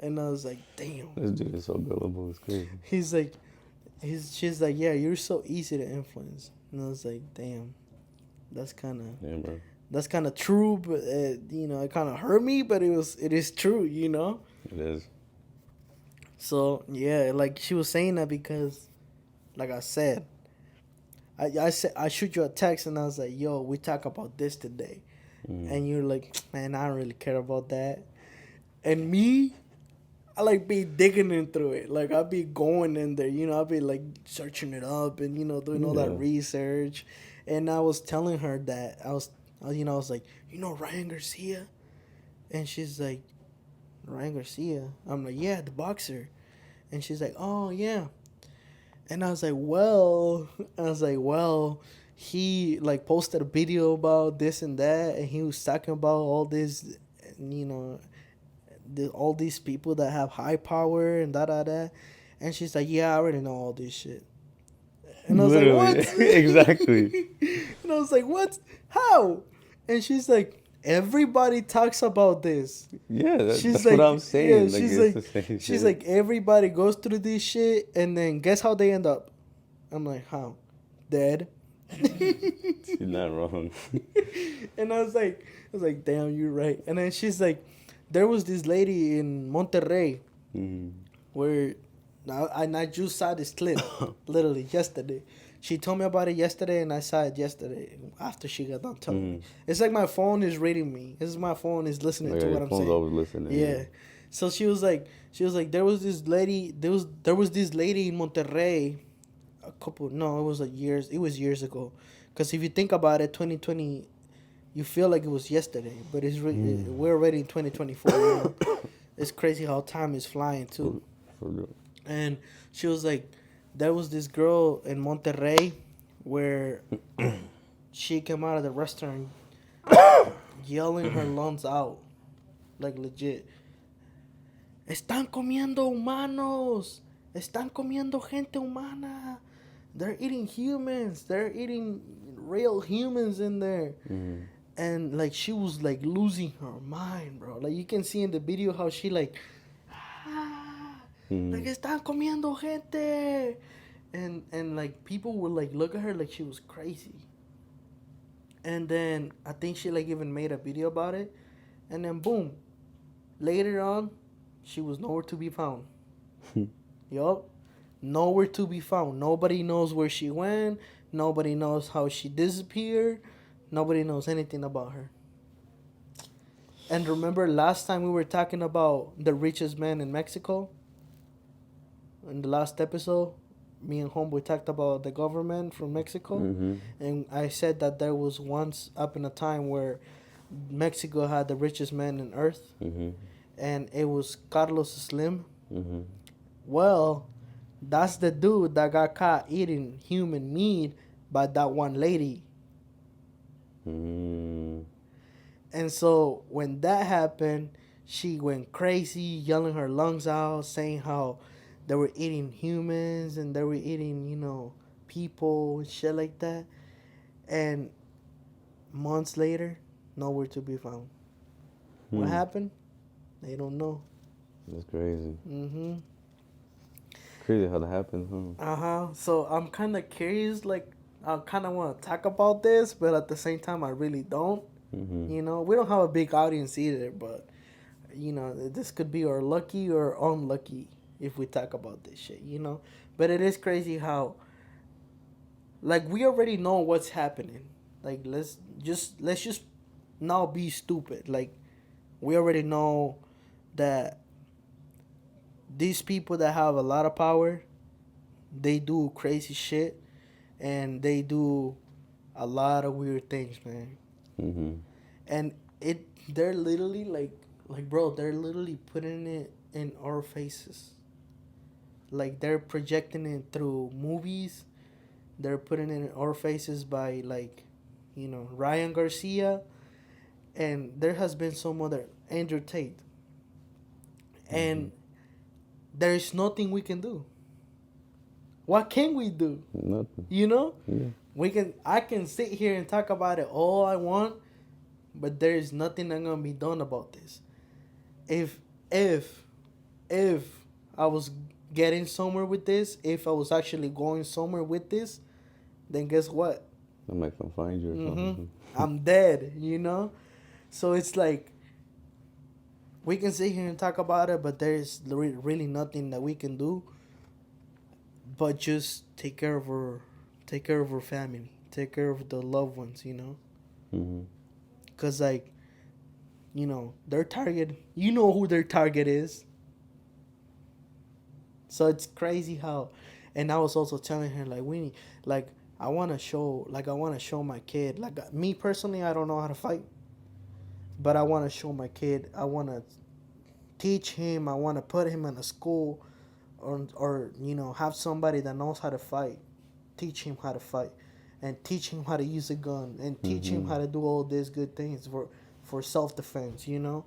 and I was like, damn. This dude is so gullible. It's crazy. He's like, she's like, yeah, you're so easy to influence, and I was like, damn, that's kind of Yeah, bro. that's kind of true, but it kind of hurt me, but it is true. It is. So yeah, like she was saying that because, like I said, I said I shoot you a text and I was like, yo, we talk about this today, Mm-hmm. and you're like, man, I don't really care about that, and me, I like be digging in through it. Like I be going in there, I be like searching it up and doing all that Yeah. research. And I was telling her that I was like, Ryan Garcia, and she's like, Ryan Garcia. I'm like, yeah, the boxer, and she's like, oh yeah, and I was like, well, he like posted a video about this and that, and he was talking about all this, you know, all these people that have high power and da da da. And she's like, yeah, I already know all this shit. And I was like, Literally. what? Exactly. And I was like, what? How? And she's like, everybody talks about this. Yeah, She's that's what like, I'm yeah, saying. Like, it's the same she's shit. like, everybody goes through this shit, and then guess how they end up? I'm like, how? Dead. You're not wrong. And I was like, damn, you're right. And then she's like, there was this lady in Monterrey Mm. where I just saw this clip literally yesterday. She told me about it yesterday, and I saw it yesterday after she got done telling me. Mm. It's like my phone is reading me. This is my phone is listening Like to your what I'm phone's saying. always listening. Yeah. So she was like, there was this lady, there was this lady in Monterrey, a couple, no, it was years ago. Because if you think about it, 2020, you feel like it was yesterday, but we're already in 2024. You know, it's crazy how time is flying too. For real. And she was like, there was this girl in Monterrey where she came out of the restaurant yelling her lungs out, like legit. Están comiendo humanos. Están comiendo gente humana. They're eating humans. They're eating real humans in there. Mm. And like she was like losing her mind, bro. Like you can see in the video how she like, ah, like Mm. están comiendo gente, and like people would like look at her like she was crazy. And then I think she like even made a video about it, and then boom, later on, she was nowhere to be found. Yup, nowhere to be found. Nobody knows where she went. Nobody knows how she disappeared. Nobody knows anything about her. And remember last time we were talking about the richest man in Mexico? In the last episode, me and Homeboy talked about the government from Mexico. Mm-hmm. And I said that there was once up in a time where Mexico had the richest man in earth. Mm-hmm. And it was Carlos Slim. Mm-hmm. Well, that's the dude that got caught eating human meat by that one lady. Mm. And so when that happened, she went crazy, yelling her lungs out, saying how they were eating humans and they were eating, you know, people and shit like that. And months later, nowhere to be found. What happened? They don't know. That's crazy. Mm-hmm. Crazy how that happens, huh? Uh-huh. So I'm kind of curious, like, I kind of want to talk about this, but at the same time, I really don't. Mm-hmm. You know, we don't have a big audience either, but you know, this could be our lucky or unlucky if we talk about this shit, you know. But it is crazy how, like, we already know what's happening. Like, let's just now be stupid. Like, we already know that these people that have a lot of power, they do crazy shit, and they do a lot of weird things, man. Mm-hmm. And they're literally like bro, they're literally putting it in our faces. Like they're projecting it through movies. They're putting it in our faces by, like, you know, Ryan Garcia, and there has been some other Andrew Tate. And there's nothing we can do. What can we do? Nothing. You know? Yeah. I can sit here and talk about it all I want, but there is nothing that gonna be done about this. If if if I was getting somewhere with this, if I was actually going somewhere with this, then guess what? I might come find you or something. I'm dead, you know? So it's like we can sit here and talk about it, but there's really nothing that we can do but just take care of our family, take care of the loved ones, you know? Mm-hmm. Cuz like, you know, their target, you know who their target is. So it's crazy how, and I was also telling her like we need, like I want to show, like I want to show my kid, like me personally, I don't know how to fight, but I want to show my kid. I want to teach him. I want to put him in a school, or you know, have somebody that knows how to fight, teach him how to fight, and teach him how to use a gun, and teach him how to do all these good things for self defense. You know,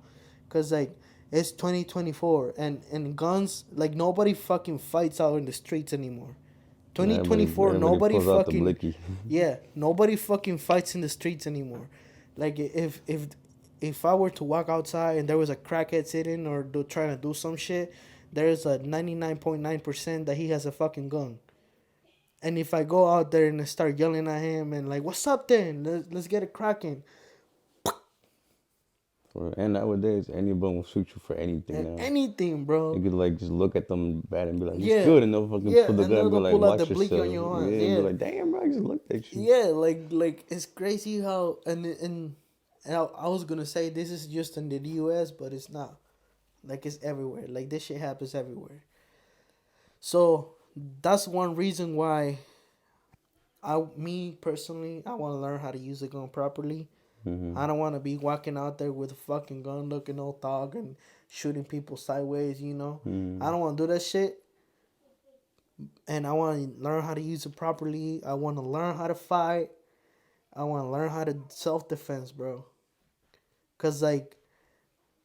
cause like it's 2024, and guns, like nobody fucking fights out in the streets anymore. Everybody, 2024, everybody nobody pulls out the fucking, blicky. yeah, nobody fucking fights in the streets anymore. Like if I were to walk outside and there was a crackhead sitting or trying to do some shit, there's a 99.9% that he has a fucking gun. And if I go out there and I start yelling at him and like, "What's up, then? Let's get it cracking." And nowadays, anyone will shoot you for anything And now. anything, bro. You could like just look at them bad and be like, "What's Yeah, good?" And they'll fucking yeah, pull the and gun and be they'll like, pull out the "Watch blicky on yourself." your arm. Yeah, and be Yeah, like, "Damn, bro, I just looked at you." yeah, like it's crazy how and I was gonna say this is just in the U.S., but it's not. Like it's everywhere. Like this shit happens everywhere. So that's one reason why me personally, I want to learn how to use a gun properly. Mm-hmm. I don't want to be walking out there with a fucking gun, looking all thug and shooting people sideways. You know, Mm-hmm. I don't want to do that shit. And I want to learn how to use it properly. I want to learn how to fight. I want to learn how to self defense, bro. Cause like,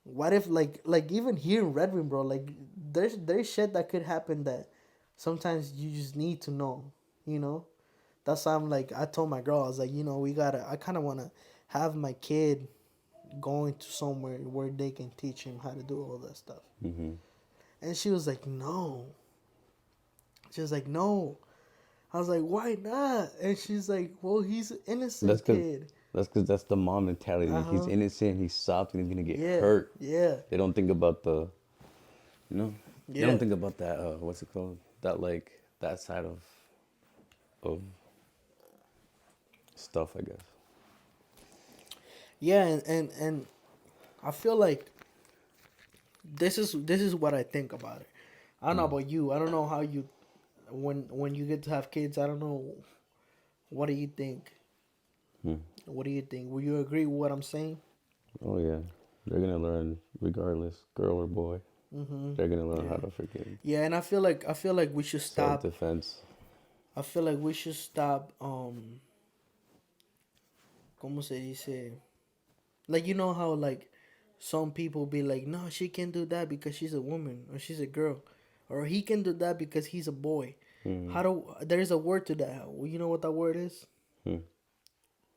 what if like even here in Redmond, bro? Like, there's shit that could happen that sometimes you just need to know. You know, that's why I'm like, I told my girl, I was like, we gotta. I kind of wanna have my kid going to somewhere where they can teach him how to do all that stuff. Mm-hmm. And she was like, no. She was like, no. I was like, why not? And she's like, well, he's an That's innocent cause kid. that's the mom mentality. Uh He's huh. innocent. He's soft, and he's gonna get Yeah. hurt. Yeah. They don't think about the, you know, they don't Yeah. think about that. What's it called? That like that side of stuff, I guess. Yeah. And I feel like this is what I think about it. I don't know Mm. about you. I don't know how you when you get to have kids. I don't know. What do you think? Mm. What do you think? Will you agree with what I'm saying? Oh yeah, they're gonna learn regardless, girl or boy. Mm-hmm. They're gonna learn how Yeah. to freaking Yeah, and I feel like we should self stop. defense. I feel like we should stop. ¿Cómo se dice? Like how like some people be like, no, she can't do that because she's a woman or she's a girl, or he can do that because he's a boy. Mm. How do There's a word to that? You know what that word is? Mm.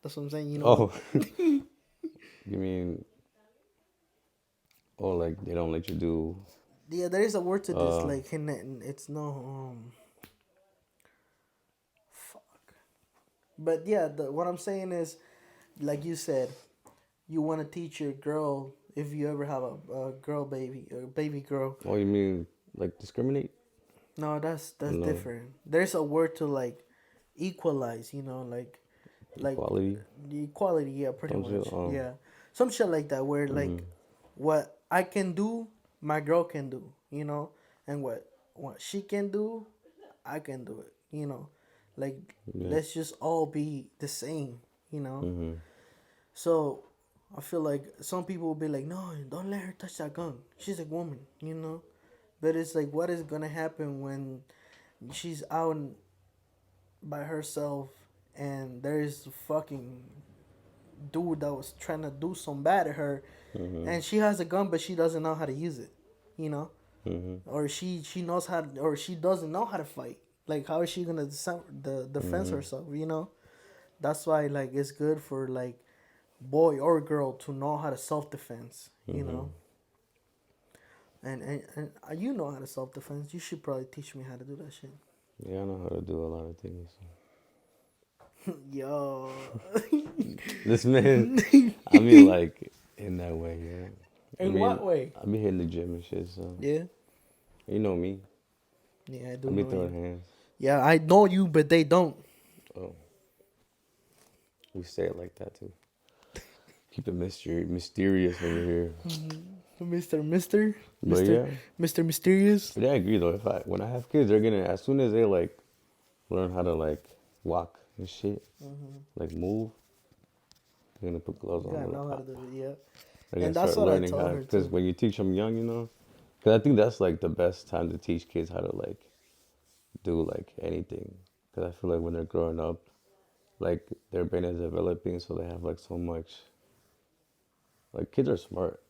That's what I'm saying. You know what? Oh, you mean like they don't let you do Yeah, there is a word to this. uh Like, and it's no fuck. But yeah, what I'm saying is, like you said, you want to teach your girl if you ever have a girl baby, a baby girl. oh, you mean like discriminate? No, that's No, different. There's a word to like equalize. Like equality. the equality. Yeah, pretty Don't you much. Yeah, some shit like that where mm-hmm. like what I can do, my girl can do. And what she can do, I can do it. Like Yeah. let's just all be the same. You know. Mm-hmm. So I feel like some people will be like, no, don't let her touch that gun. She's a woman. But it's like, what is gonna happen when she's out by herself and there's a fucking dude that was trying to do some bad to her, Mm-hmm. and she has a gun but she doesn't know how to use it, you know, Mm-hmm. or she knows how or she doesn't know how to fight. Like, how is she gonna defense Mm-hmm. herself? That's why like it's good for like boy or girl to know how to self defense. Mm-hmm. And you know how to self defense. You should probably teach me how to do that shit. Yeah, I know how to do a lot of things. Yo. This man, I mean, like in that way, yeah. I In mean, what way? I be hitting the gym and shit, so Yeah. you know me. Yeah, I I do be know throwing you. hands. Yeah, I know you, but they don't. Oh, we say it like that too. Keep it mysterious over here. Mister, But yeah, Mister Mysterious. but yeah, I agree though. If I when I have kids, they're gonna as soon as they like learn how to like walk and shit, like move, they're gonna put gloves You on. gotta know how to do it. Yeah, They're gonna and that's start what I learning told how her because too. when you teach them young, because I think that's like the best time to teach kids how to like do like anything. Because I feel like when they're growing up, like their brain is developing, so they have like so much. Like kids are smart.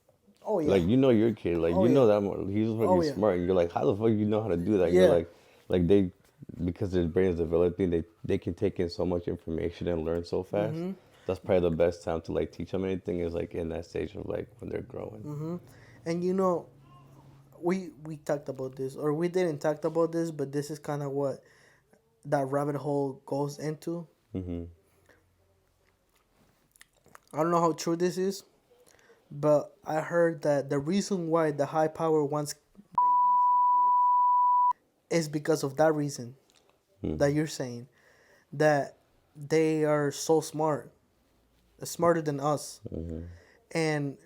Oh yeah. Like your kid, like Oh yeah. that more. He's Oh fucking yeah. smart, and you're like, how the fuck you know how to do that? You're Yeah. like they, because their brain is developing, they can take in so much information and learn so fast. Mhm. That's probably the best time to like teach them anything is like in that stage of like when they're growing. Mhm. And we talked about this, or we didn't talk about this, but this is kind of what that rabbit hole goes into. Mm-hmm. I don't know how true this is, but I heard that the reason why the high power wants is because of that reason that you're saying, that they are so smart, smarter than us, Mm-hmm. and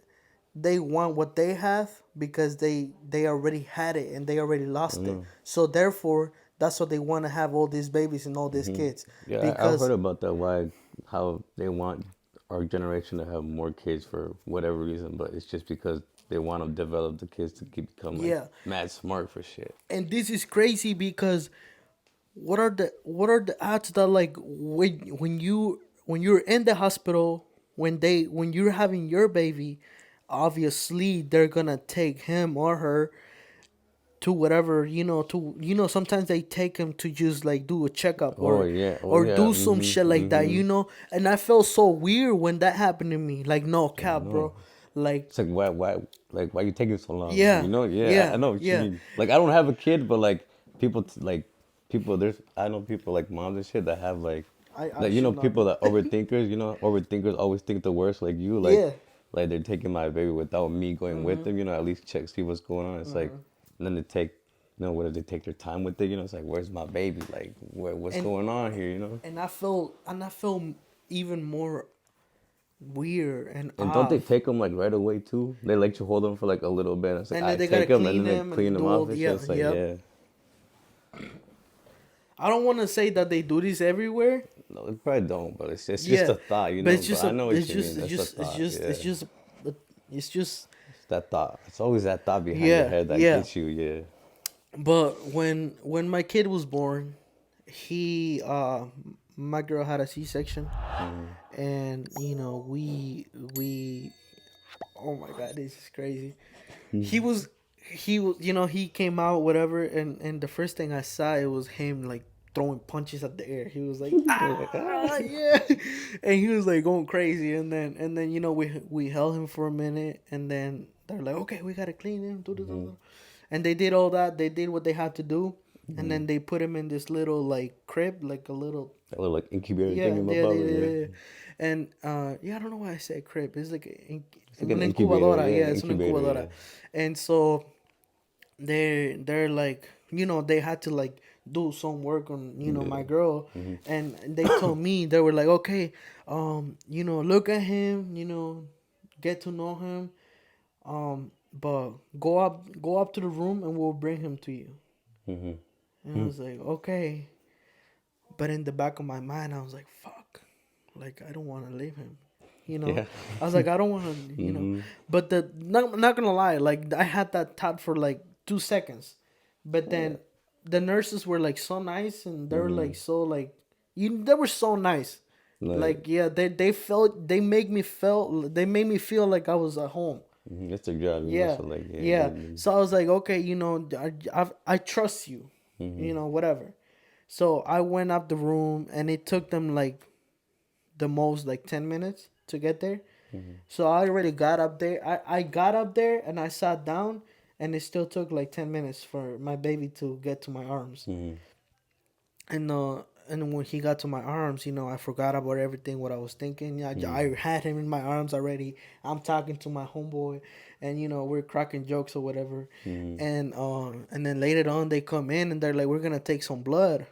they want what they have because they already had it and they already I lost it. know. So therefore, that's what they want to have all these babies and all these Mm-hmm. kids Yeah, I've heard because about that. Why, how they want our generation to have more kids for whatever reason, but it's just because they want to develop the kids to become like yeah, mad smart for shit. and this is crazy because what are the odds that like when you're in the hospital when you're having your baby, obviously they're gonna take him or her to whatever sometimes they take him to just like do a checkup Oh yeah, oh or yeah. do some Mm-hmm. shit like that, Mm-hmm. and I felt so weird when that happened to me, like no I cap, know. bro, like It's like why you taking so long? yeah, You know? Yeah, I yeah, know what you yeah, mean. Like I don't have a kid, but like people. There's I know people like moms and shit that have I like should not people be. that overthinkers. Overthinkers always think the worst. Like you, Yeah. like they're taking my baby without me going with Mm-hmm. them. At least check see what's going on. It's like, Mm-hmm. and then they take. What if they take their time with it? It's like, where's my baby? Like, what's and going on here? and I feel even more weird and And don't they off. take them like right away too? They let you hold them for like a little bit. And it's like And then I they gotta take them, and clean then they them clean and them do off all and shit. yeah, It's like yep. yeah, I don't want to say that they do this everywhere. no, they probably don't. But it's just Yeah, a thought, but it's But just I a know what it's you mean. just it's That's a just it's thought. just Yeah, it's just it's just it's that thought. It's always that thought behind your yeah, head that yeah. gets you. Yeah. But when my kid was born, he my girl had a C-section, and we oh my god, this is crazy. He was he was you know he came out whatever, and the first thing I saw, it was him like throwing punches at the air. He was like, You're like, ah. ah, yeah. And he was like going crazy, and then we held him for a minute, and then they're like, okay, we gotta clean him, and they did all that. They did what they had to do, and then they put him in this little like crib, like a little, That little like incubator yeah, thing in my yeah, yeah, bubble. yeah, Yeah. yeah. And yeah, I don't know why I said crib. It's like It's like an una incubator. incubadora. Yeah, Yeah, it's una incubator. incubadora. Yeah. And so they're like, they had to like do some work on Yeah. my girl, and they told me, they were like, okay, look at him, get to know him, but go up to the room and we'll bring him to you. Mm-hmm. And I was like, okay. But in the back of my mind, I was like, fuck. Like, I don't want to leave him. You know? Yeah. I was like, I don't want to. Mm-hmm. But not going to lie, like, I had that thought for like 2 seconds. But Yeah. then the nurses were like so nice, and they were Mm-hmm. like so, like, they were so nice. Like, Like, yeah, they made me feel like I was at home. it's their job. Yeah, So like, yeah. yeah. So I was like, okay, I trust you, Mm-hmm. whatever. So I went up the room, and it took them like the most like 10 minutes to get there. So I already got up there. I got up there and I sat down, and it still took like 10 minutes for my baby to get to my arms. Mm-hmm. And when he got to my arms, I forgot about everything what I was thinking. Yeah, I had him in my arms already. I'm talking to my homeboy, and we're cracking jokes or whatever. Mm-hmm. And then later on they come in and they're like, we're gonna take some blood,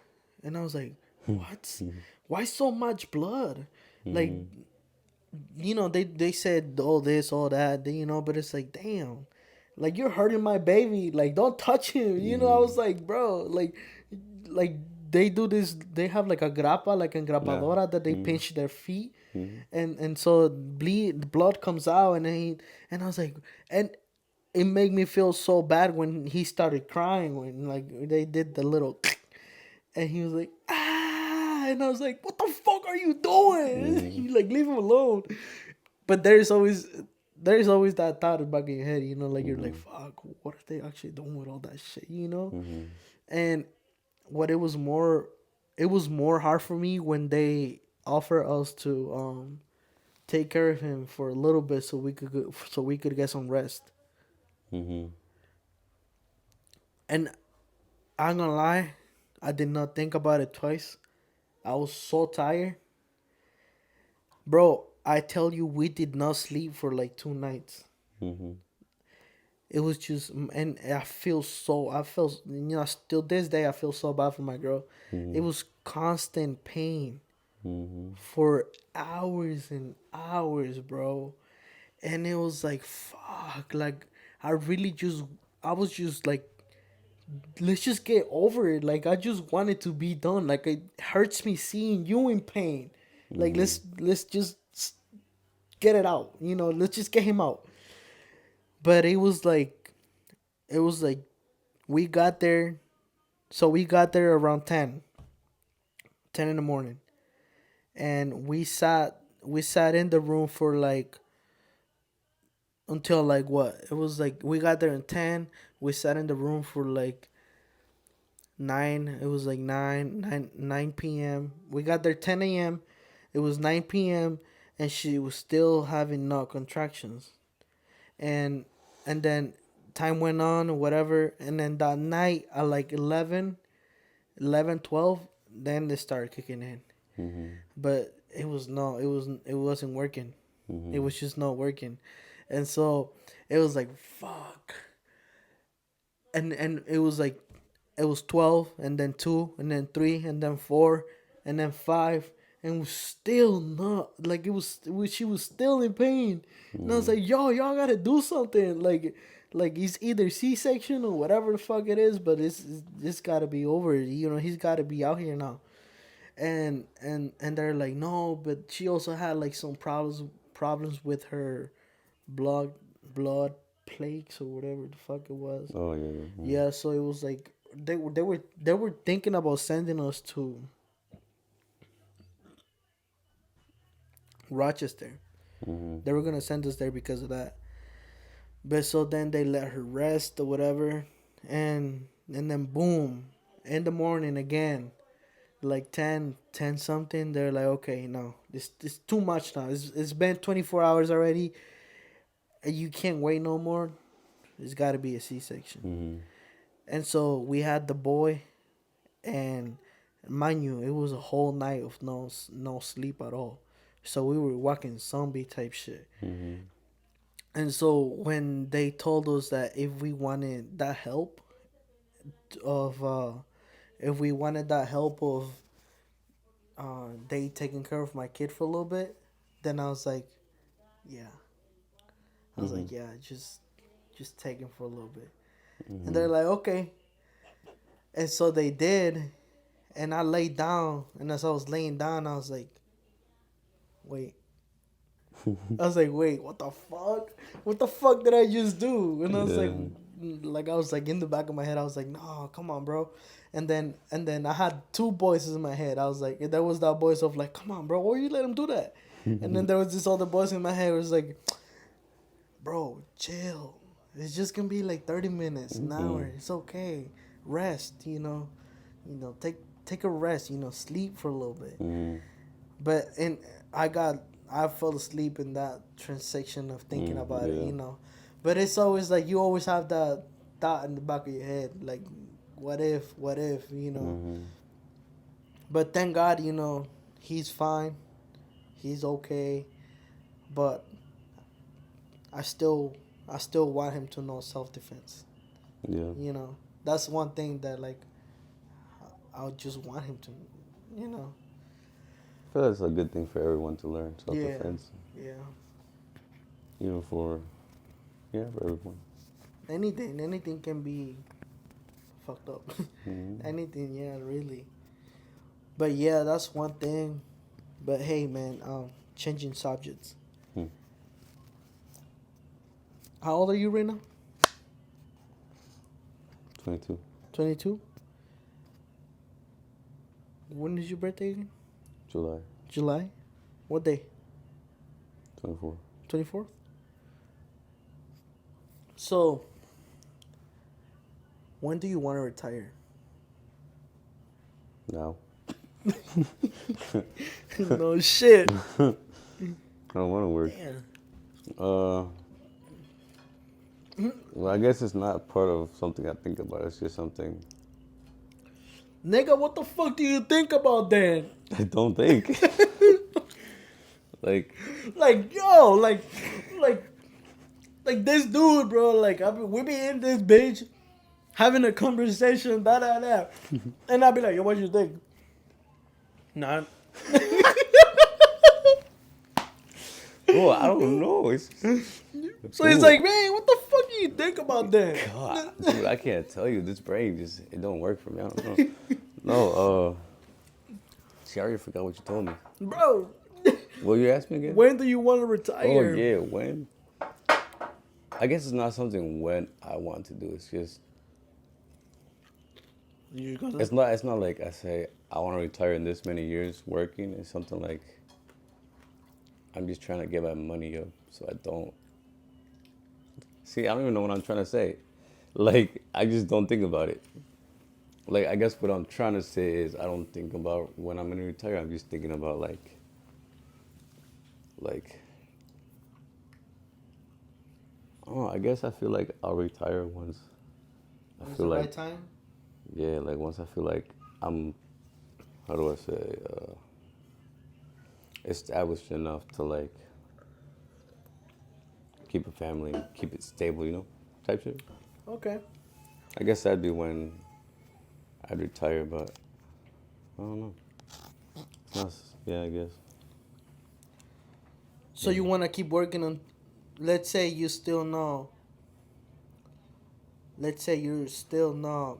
and I was like, what? Why so much blood? Like, Mm-hmm. they said all this, all that, but it's like, damn, like, you're hurting my baby. Like, don't touch him. I was like, bro, like they do this. They have like a grappa, like a Yeah. grapadora that they Mm-hmm. pinch their feet, Mm-hmm. and so the blood comes out, and I was like, and it made me feel so bad when he started crying, when like they did the little, and he was like, ah, and I was like, what the fuck are you doing? Mm-hmm. You like, leave him alone. But there's always that thought in the back of your head, like, you're like, fuck, what are they actually doing with all that shit? Mm-hmm. And what it was more hard for me when they offer us to take care of him for a little bit, so we could get some rest. Mm-hmm. And I'm gonna lie, I did not think about it twice. I was so tired. Bro, I tell you, we did not sleep for like 2 nights. Mm-hmm. It was just, and I felt, still this day, I feel so bad for my girl. It Mm-hmm. was constant pain Mm-hmm. for hours and hours, bro. And it was like, fuck. Like, I really just, I was just like, let's just get over it. Like, I just want it to be done. Like, it hurts me seeing you in pain. Like, Mm-hmm. let's just get it out. Let's just get him out. But it was like, we got there. So we got there around 10 in the morning. And we sat in the room for like, until like what? It was like, we got there at 10. We sat in the room for like 9. It was like 9 p.m. We got there 10 a.m. It was 9 p.m. and she was still having no contractions. And and then time went on or whatever, and then that night at like 11, 12, then they started kicking in. Mm-hmm. But it wasn't working. It Mm-hmm. was just not working. And so it was like, fuck. And it was like, it was 12, and then 2, and then 3, and then 4, and then 5, and was still not, like, she was still in pain. And I was Mm-hmm. like, yo, y'all gotta do something. Like it's either C-section or whatever the fuck it is, but it's gotta be over. He's gotta be out here now. And they're like, no, but she also had like some problems with her blood blood plaques or whatever the fuck it was. Oh yeah. Yeah. Yeah, so it was like, they were thinking about sending us to Rochester. Mm-hmm. They were gonna send us there because of that. But so then they let her rest or whatever, and then boom, in the morning again, like 10 something. They're like, okay, no, this too much now. It's been 24 hours already. And you can't wait no more. It's got to be a C-section. Mm-hmm. And so we had the boy, and mind you, it was a whole night of no sleep at all. So we were walking zombie type shit. Mm-hmm. And so when they told us that of if we wanted that help of they taking care of my kid for a little bit, then I was like, yeah. I was Mm-hmm. like, yeah, just take him for a little bit. And Mm-hmm. they're like, okay. And so they did, and I laid down, and as I was laying down, I was like, wait. I was like, wait, what the fuck? What the fuck did I just do? And I was Yeah. like I was like in the back of my head, I was like, no, come on, bro. And then I had two voices in my head. I was like, there was that voice of like, come on, bro, why you let him do that? And then there was this other voice in my head. It was like, bro, chill. It's just gonna be like 30 minutes, an Mm-hmm. hour. It's okay. Rest, take a rest. Sleep for a little bit. Mm-hmm. But I fell asleep in that transition of thinking about it. Yeah. But it's always like you always have that thought in the back of your head, like, what if. Mm-hmm. But thank God, he's fine, he's okay. But I still, I still want him to know self defense. Yeah. You know, that's one thing that like I would just want him to, you know. I feel that's a good thing for everyone to learn self Yeah, defense, yeah. even for for everyone. Anything can be fucked up. Mm-hmm. Anything, yeah, really. But yeah, that's one thing. But hey, man, changing subjects. Hmm. How old are you right now? 22. 22. When is your birthday again? July July. What day? 24. 24th. So, when do you want to retire? Now. No shit. I don't want to work. Damn. Uh, well, I guess it's not part of something I think about. It's just something Nigga, what the fuck do you think about then? I don't think. Like, Like, yo, like, like this dude, bro. Like, we be in this bitch having a conversation, da da da, and I'll be like, yo, what you think? Nah. oh, I don't know. It's So he's Ooh. like, man, what the fuck do you think about that? God, dude, I can't tell you. This brain just it don't work for me. I don't know. No, see, I already forgot what you told me. Bro, What you asked me again? when do you want to Oh retire? yeah, when? I guess it's not something when I want to do. It's just You gonna? it's not like I say I want to retire in this many years working. It's something like I'm just trying to get my money up so I don't. See, I don't even know what I'm trying to say. Like I just don't think about it. Like I guess what I'm trying to say is I don't think about when I'm gonna retire. I'm just thinking about like oh, I guess I feel like I'll retire once. I When's feel the like right time? yeah, like once I feel like I'm how do I say established enough to like keep a family, keep it stable, type shit. Okay. I guess that'd be when I'd retire, but I don't know. It's not, yeah, I guess. So you want to keep working on, let's say you still know, let's say you're still not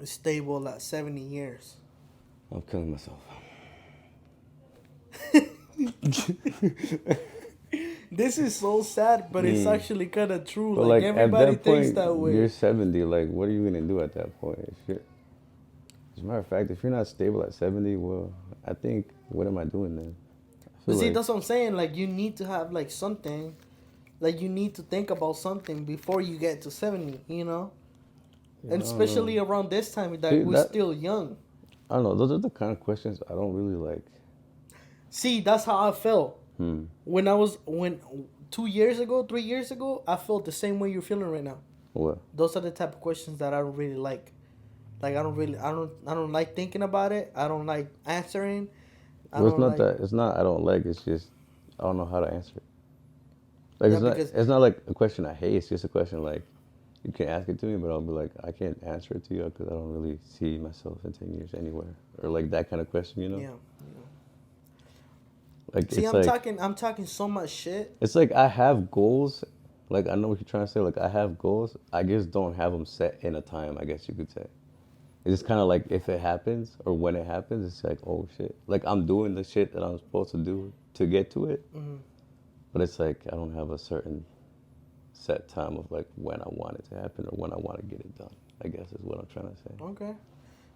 stable at 70 years. I'm killing myself. This is so sad, but it's actually kind of true. But Like like at everybody that thinks point, that way. you're 70. Like, what are you gonna do at that point? As a matter of fact, if you're not stable at 70, well, I think what am I doing then? I But feel see, like that's what I'm saying. Like you need to have like something, like you need to think about something before you get to 70. yeah, And I don't know. especially around this time that See we're that still young. I don't know. Those are the kind of questions I don't really like. See, that's how I felt Hmm. when 2 years ago, 3 years ago, I felt the same way you're feeling right now. What? Those are the type of questions that I don't really like. Like I don't like thinking about it. I don't like answering. I Well, it's don't not like that. It's not. I don't like. It's just I don't know how to answer it. Like yeah it's not. because It's not like a question I hate. It's just a question like you can ask it to me, but I'll be like I can't answer it to you because I don't really see myself in 10 years anywhere, or like that kind of question. yeah. Like See, it's like I'm talking so much shit. it's like I have goals. Like I know what you're trying to say. Like I have goals. I just don't have them set in a time. I guess you could say. It's just kind of like if it happens or when it happens, it's like oh shit. Like I'm doing the shit that I'm supposed to do to get to it, Hmm. but it's like I don't have a certain set time of like when I want it to happen or when I want to get it done. I guess is what I'm trying to say. Okay.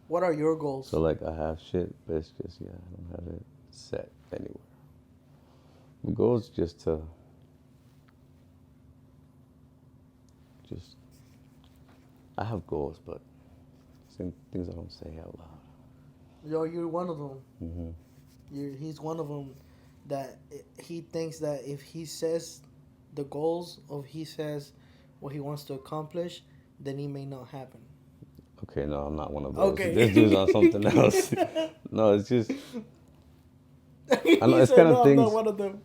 What are your So goals? like I have shit, but it's just yeah, I don't have it set anywhere. The goal is just to just I have goals, but things I don't say out loud. Yo, you're one of them. Hmm. He's one of them that he thinks that if he says the goals or he says what he wants to accomplish, then it may not happen. Okay, no, I'm not one of those. Okay. This dude's on something else. No, it's just I know He it's said, kind of "No, I'm not things. one of them."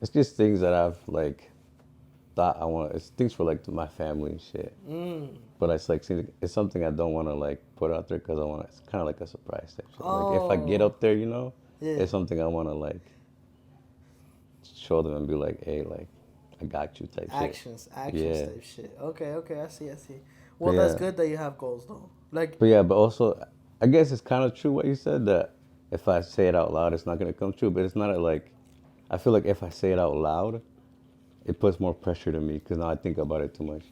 It's just things that I've like thought I want. It's things for like my family and shit. Mm. But it's like it's something I don't want to like put out there because I want. It's kind of like a surprise type shit. Like if I get Oh, up there, yeah. it's something I want to like show them and be like, hey, like I got you type shit. Actions Yeah, type shit. Okay, okay, I see. but Well, that's yeah, good that you have goals though. Like, but also I guess it's kind of true what you said that if I say it out loud, it's not gonna come true. But it's not like I feel like if I say it out loud, it puts more pressure to me because now I think about it too much.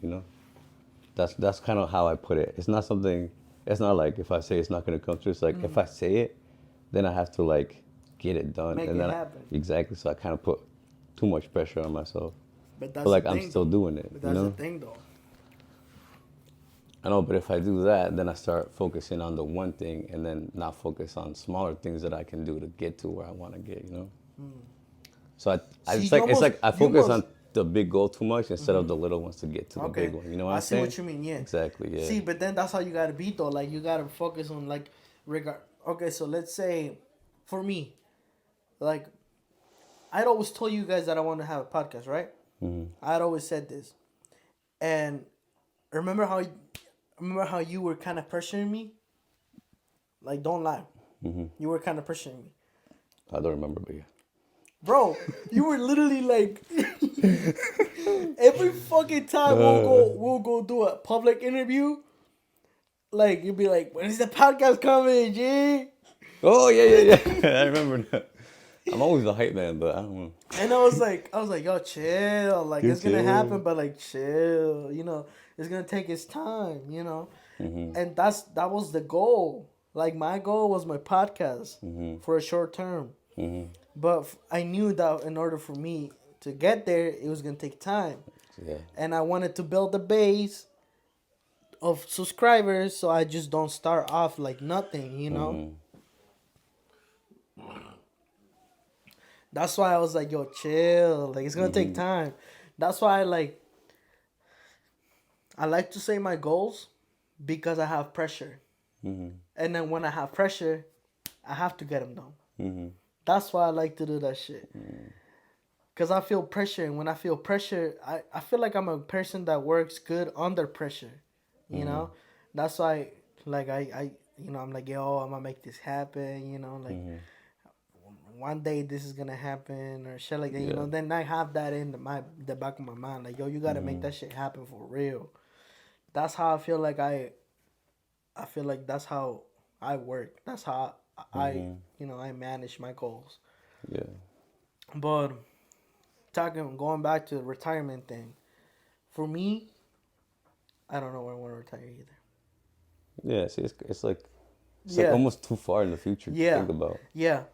That's kind of how I put it. It's not something. It's not like if I say it's not gonna come true. It's like if I say it, then I have to like get it done, make and it then happen. exactly. So I kind of put too much pressure on myself, But but that's the like I'm thing still though. doing it. But You that's the know. thing though. I know, but if I do that, then I start focusing on the one thing, and then not focus on smaller things that I can do to get to where I want to get. So I See, it's like I you focus must on the big goal too much instead of the little ones to get to the big Okay, one. You know what I I'm see saying? what you mean. Yeah. Exactly. Yeah. See, but then that's how you gotta be though. Like you gotta focus on like regard. Okay, so let's say, for me, like I'd always told you guys that I want to have a podcast, right? I'd always said this, and remember how you were kind of pressuring me. Like, don't lie, you were kind of pressuring me, I don't remember, but yeah. bro. You were literally like, every fucking time we'll go do a public interview. Like you'd be like, when is the podcast coming, G? Oh yeah, yeah, yeah. I remember that. I'm always the hype man, but I don't know. And I was like, yo, chill. Like Good it's gonna chill. happen, but like chill. It's gonna take its time. And that was the goal. Like my goal was my podcast for a short term, but I knew that in order for me to get there, it was gonna take time, Yeah. and I wanted to build a base of subscribers, so I just don't start off like nothing. That's why I was like, yo, chill. Like it's gonna take time. That's why I like to say my goals because I have pressure. And then when I have pressure, I have to get them done. That's why I like to do that shit. Because I feel pressure. And when I feel pressure, I feel like I'm a person that works good under pressure. That's why, like, I'm like, yo, I'm going to make this happen. Like, one day this is going to happen or shit like that. Yeah. Then I have that in the back of my mind. Like, yo, you got to make that shit happen for real. That's how I feel like I feel like that's how I work. That's how I manage my goals. Yeah. But going back to the retirement thing, for me, I don't know when I want to retire either. Yeah. See, it's like almost too far in the future to think about. Yeah.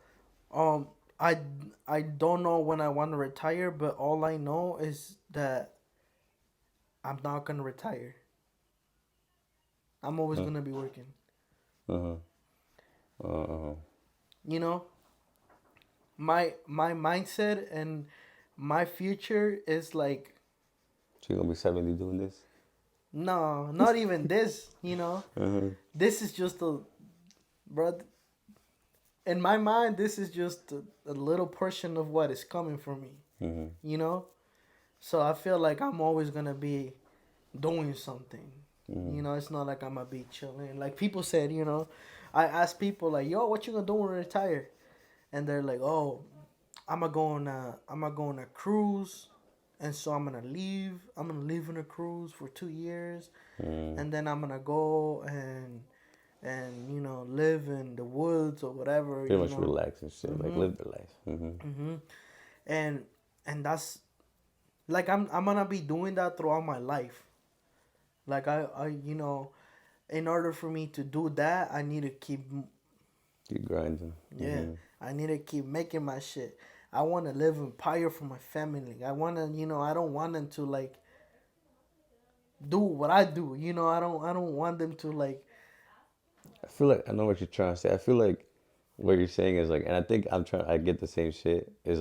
Um, I I don't know when I want to retire, but all I know is that I'm not gonna retire. I'm always gonna be working. Uh huh. You know, my mindset and my future is like, So you're gonna be 70 doing this? no, not even this. This is just bro. In my mind, this is just a little portion of what is coming for me. So I feel like I'm always gonna be doing something. It's not like I'm gonna be chilling. Like people said, I asked people like, "Yo, what you gonna do when you retire?" And they're like, "Oh, I'm gonna go on a cruise, and so I'm gonna leave. I'm gonna live on a cruise for 2 years, and then I'm gonna go and live in the woods or whatever. Pretty much relax and shit, like live their life. And that's like I'm gonna be doing that throughout my life. Like I in order for me to do that, I need to keep Keep grinding. yeah, I need to keep making my shit. I want to live in empire for my family. I want to, I don't want them to like do what I do. I don't want them to like. I feel like I know what you're trying to say. I feel like what you're saying is like, and I think I get the same shit. Is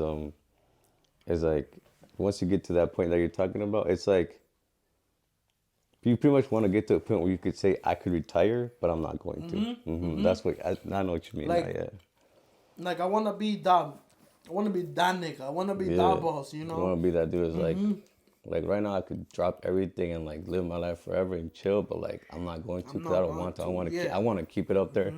like, once you get to that point that you're talking about, it's like, you pretty much want to get to a point where you could say, I could retire, but I'm not going to. That's what I know what you mean. Like, now, yeah. Like I want to be that. I want to be that nigga. I want to be that boss. I want to be that dude. Is like right now I could drop everything and like live my life forever and chill, but like I'm not going to because I don't want to. I want to keep it up there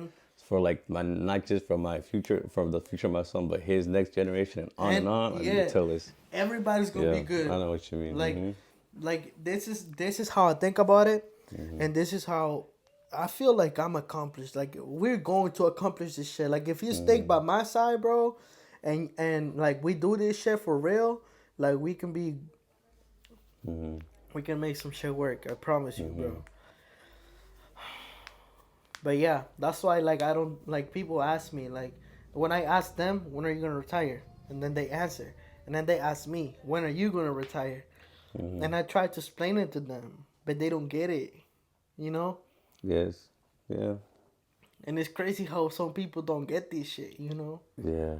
for like not just for my future, from the future of my son, but his next generation and on until it's. Everybody's gonna be good. I know what you mean. Like this is how I think about it, and this is how I feel like I'm accomplished. Like we're going to accomplish this shit. Like if you stick by my side, bro, and like we do this shit for real, like we can be, we can make some shit work. I promise you, bro. But yeah, that's why like I don't like people ask me like when I ask them when are you gonna retire, and then they answer, and then they ask me when are you gonna retire, and I try to explain it to them, but they don't get it, Yes. Yeah. And it's crazy how some people don't get this shit, Yeah.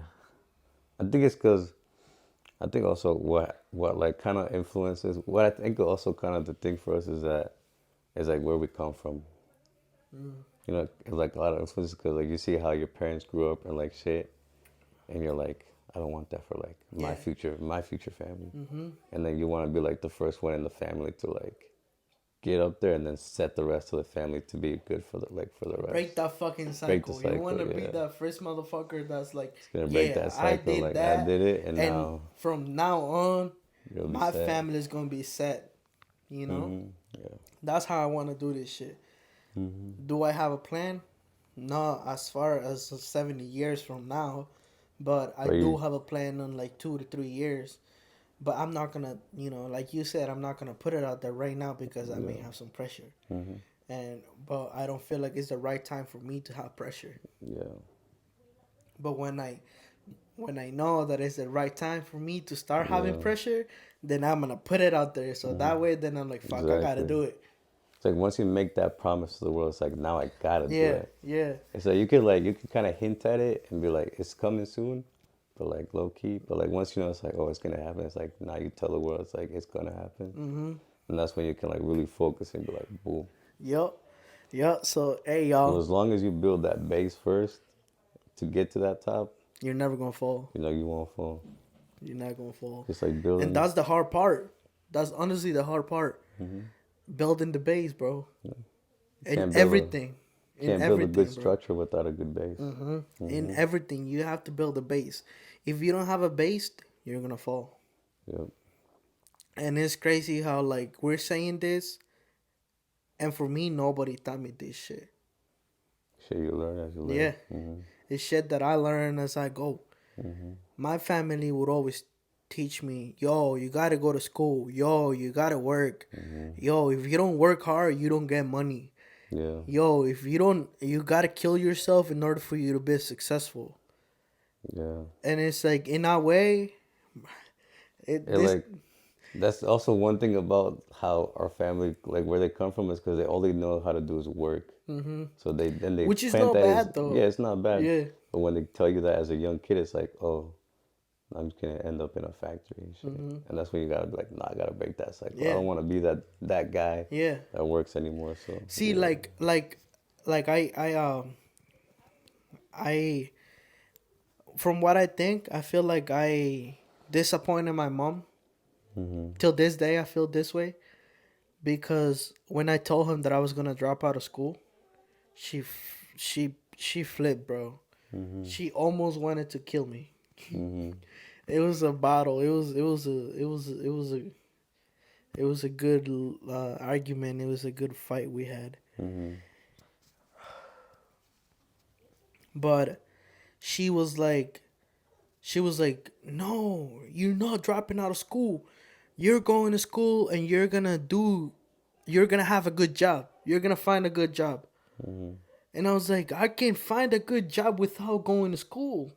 I think it's because I think also what like kind of influences what I think also kind of the thing for us is that is like where we come from. Mm. You know, it's like a lot of influences because like you see how your parents grew up and like shit, and you're like, I don't want that for like Yeah. my future family, Mm-hmm. and then you want to be like the first one in the family to like get up there and then set the rest of the family to be good for the like for the Break rest. that fucking Break the cycle. You want cycle, to be yeah. that first motherfucker that's like, It's gonna break yeah, that I cycle. did Like I that, did it, and and now from now on, you'll be my set. family is gonna be set. You know, Yeah. that's how I want to do this shit. Do I have a plan? Not as far as 70 years from now, but I But do you, have a plan on like 2 to 3 years. But I'm not gonna, like you said, I'm not gonna put it out there right now because I may yeah. have some pressure. Hmm. But I don't feel like it's the right time for me to have pressure. Yeah. But when I know that it's the right time for me to start having Yeah. pressure, then I'm gonna put it out there. So that way, then I'm like, fuck, I gotta Exactly. do it. It's like once you make that promise to the world, it's like now I gotta do Yeah, it. yeah. It's like you could kind of hint at it and be like it's coming soon, but like low key. But like once you know it's like oh it's gonna happen, it's like now you tell the world it's like it's gonna happen, Mm-hmm. and that's when you can like really focus and be like boom. Yep. Yep. So hey, So y'all, as long as you build that base first to get to that top, you're never gonna fall. you know you won't fall. You're not gonna fall. Just like And building, that's the hard part. That's honestly the hard part. Building the base, bro. you In can't build a everything. In can't build a good everything, bro. structure without a good base. In everything, you have to build a base. If you don't have a base, you're gonna fall. Yep. And it's crazy how like we're saying this, and for me, nobody taught me this shit. Shit you learn as you live. Yeah, it's shit that I learn as I go. My family would always teach me, yo, you gotta go to school. Yo, you gotta work. Yo, if you don't work hard, you don't get money. Yeah. Yo, if you don't, you gotta kill yourself in order for you to be successful. Yeah. And it's like in that way, It this, like that's also one thing about how our family like where they come from is because they all they know how to do is work. So they which is plant not that is bad though. yeah it's not bad, Yeah, but when they tell you that as a young kid it's like oh I'm just gonna end up in a factory and shit, and that's when you gotta be like nah I gotta break that cycle. I yeah, don't want to be that guy yeah. that works anymore. So See, yeah. like I from what I think, I feel like I disappointed my mom. Till this day, I feel this way because when I told him that I was gonna drop out of school, she flipped, bro. She almost wanted to kill me. It was a battle. It was a good argument. It was a good fight we had. But she was like, no, you're not dropping out of school. You're going to school and you're gonna have a good job. You're gonna find a good job. And I was like, I can find a good job without going to school.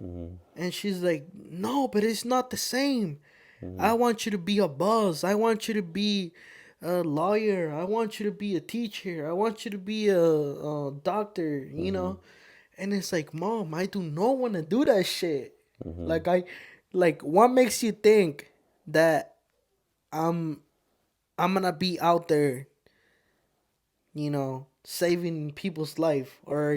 And she's like, no, but it's not the same. I want you to be a boss. I want you to be a lawyer. I want you to be a teacher. I want you to be a doctor. And it's like, mom, I do not want to do that shit. Like, what makes you think that I'm I'm gonna be out there, saving people's life or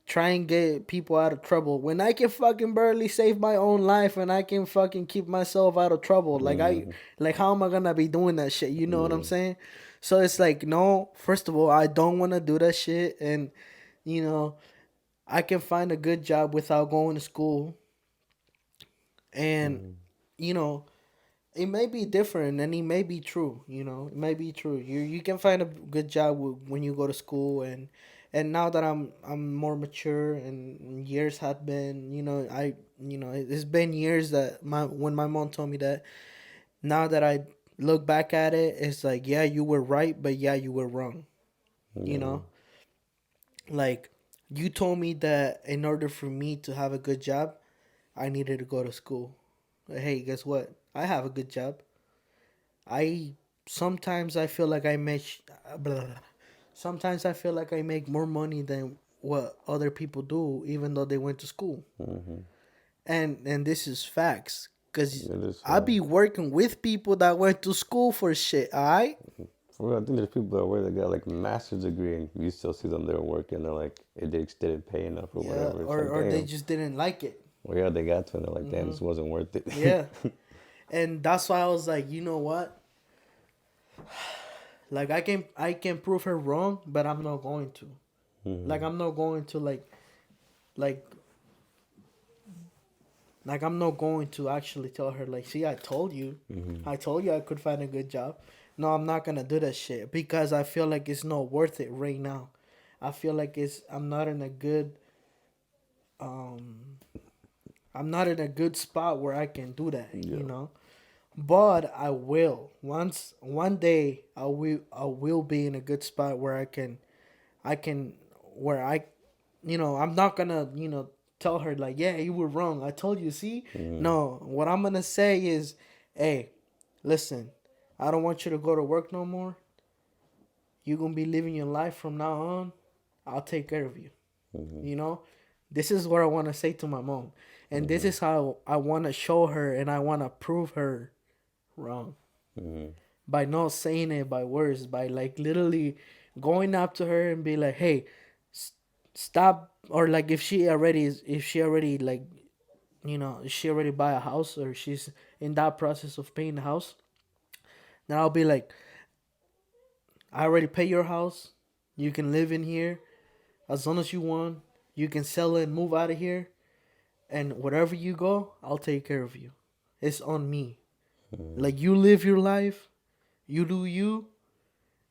try and get people out of trouble when I can fucking barely save my own life and I can fucking keep myself out of trouble. Like how am I gonna be doing that shit? You know what I'm Yeah. saying? So it's like, no, first of all, I don't wanna do that shit, and you know, I can find a good job without going to school. And you know, it may be different and it may be true. It may be true. You can find a good job when you go to school, and now that I'm more mature and years had been, it's been years that when my mom told me that. Now that I look back at it, it's like, yeah, you were right, but yeah, you were wrong. you Yeah. know like, you told me that in order for me to have a good job, I needed to go to school. Hey, guess what? I have a good job. I sometimes I feel like I make blah, blah, blah. Sometimes I feel like I make more money than what other people do, even though they went to school. and this is facts. Cause It is I fact. be working with people that went to school for shit. All right. For real, I think there's people out where they got like master's degree and you still see them there working. They're like, it just didn't pay enough or Yeah. whatever. It's Or like, or they damn. just didn't like it. Well, yeah, they got to, and they're like, damn, Mm-hmm. this wasn't worth it. Yeah. And that's why I was like, you know what? Like I can prove her wrong, but I'm not going to. Like Hmm. I'm not going to like like I'm not going to actually tell her like, see, I told you. Hmm. I told you I could find a good job. No, I'm not gonna do that shit because I feel like it's not worth it right now. I feel like I'm not in a good um I'm not in a good spot where I can do that, Yeah. But I will. One day I will be in a good spot where I can where I I'm not gonna, tell her like, yeah, you were wrong. I told you, see? Hmm. No, what I'm gonna say is, hey, listen, I don't want you to go to work no more. You're gonna be living your life from now on. I'll take care of you. Hmm. You know? This is what I wanna say to my mom. And this Hmm. is how I wanna show her and I wanna prove her wrong. Hmm. By not saying it by words, by like literally going up to her and be like, hey, s- stop. Or like if she already like, she already buy a house or she's in that process of paying the house, then I'll be like, I already pay your house. You can live in here as long as you want. You can sell it and move out of here. And wherever you go, I'll take care of you. It's on me. Hmm. Like you live your life, you do you,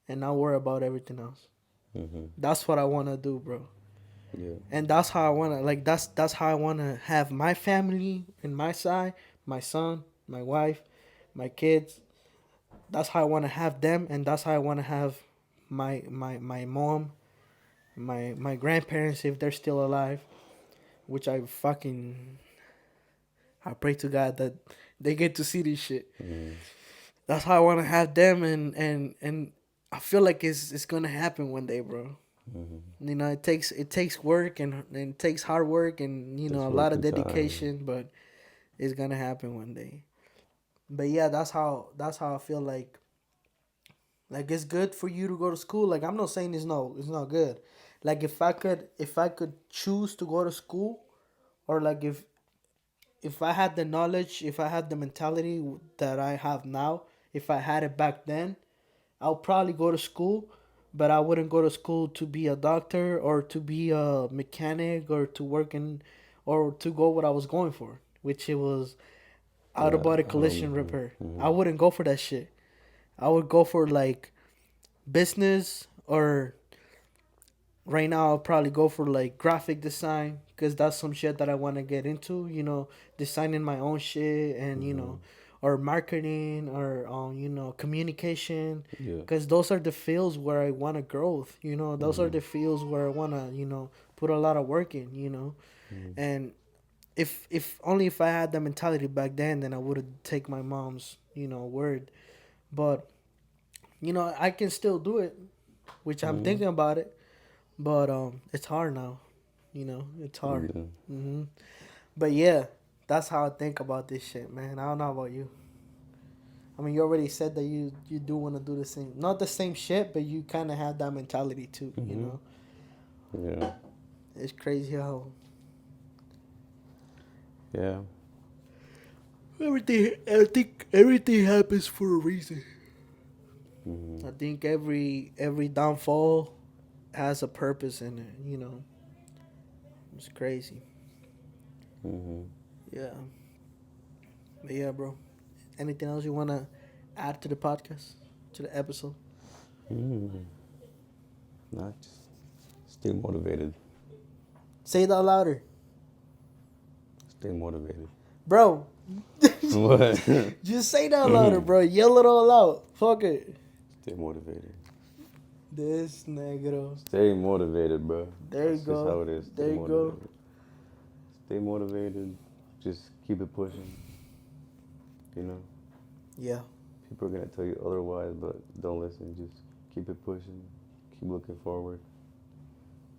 and I'll worry about everything else. Hmm. That's what I wanna do, bro. Yeah. And that's how I wanna like that's how I wanna have my family in my side, my son, my wife, my kids. That's how I wanna have them, and that's how I wanna have my mom, my grandparents if they're still alive. Which I pray to God that they get to see this shit. Hmm. That's how I wanna have them, and I feel like it's gonna happen one day, bro. Hmm. It takes work and it takes hard work and Takes a work lot of and time. dedication, but it's gonna happen one day. But yeah, that's how I feel like it's good for you to go to school. Like I'm not saying it's not good. Like if I could choose to go to school, or like if I had the knowledge, if I had the mentality that I have now, if I had it back then, I'll probably go to school, but I wouldn't go to school to be a doctor or to be a mechanic or to work in or to go what I was going for, which it was out of Yeah. body I don't. collision repair. I Hmm. wouldn't go for that shit. I would go for like business, or right now I'll probably go for like graphic design because that's some shit that I want to get into, designing my own shit, and Hmm. or marketing, or communication, Yeah. because those are the fields where I want to growth, those are Hmm. the fields where I want to put a lot of work in, Hmm. and if only if I had the mentality back then I would take my mom's word. But I can still do it, which I'm Hmm. thinking about it, but it's hard now. It's hard. Yeah. hmm But yeah, that's how I think about this shit, man. I don't know about you. I mean, you already said that you do want to do the same, not the same shit, but you kind of have that mentality too. Hmm. Yeah. It's crazy how Yeah. everything. I think everything happens for a reason. Hmm. I think every downfall has a purpose in it. It's crazy. Hmm. Yeah, but yeah, bro. Anything else you wanna add to the podcast, to the episode? Hmm. Not just stay motivated. Say that louder, Stay motivated. bro. What? Just say that louder, bro. Yell it all out. Fuck it. Stay motivated. This negro. Stay motivated, bro. There you That's just go. how it is. Stay There you go. motivated. Stay motivated. Just keep it pushing. You know, Yeah. people are gonna tell you otherwise, but don't listen. Just keep it pushing. Keep looking forward,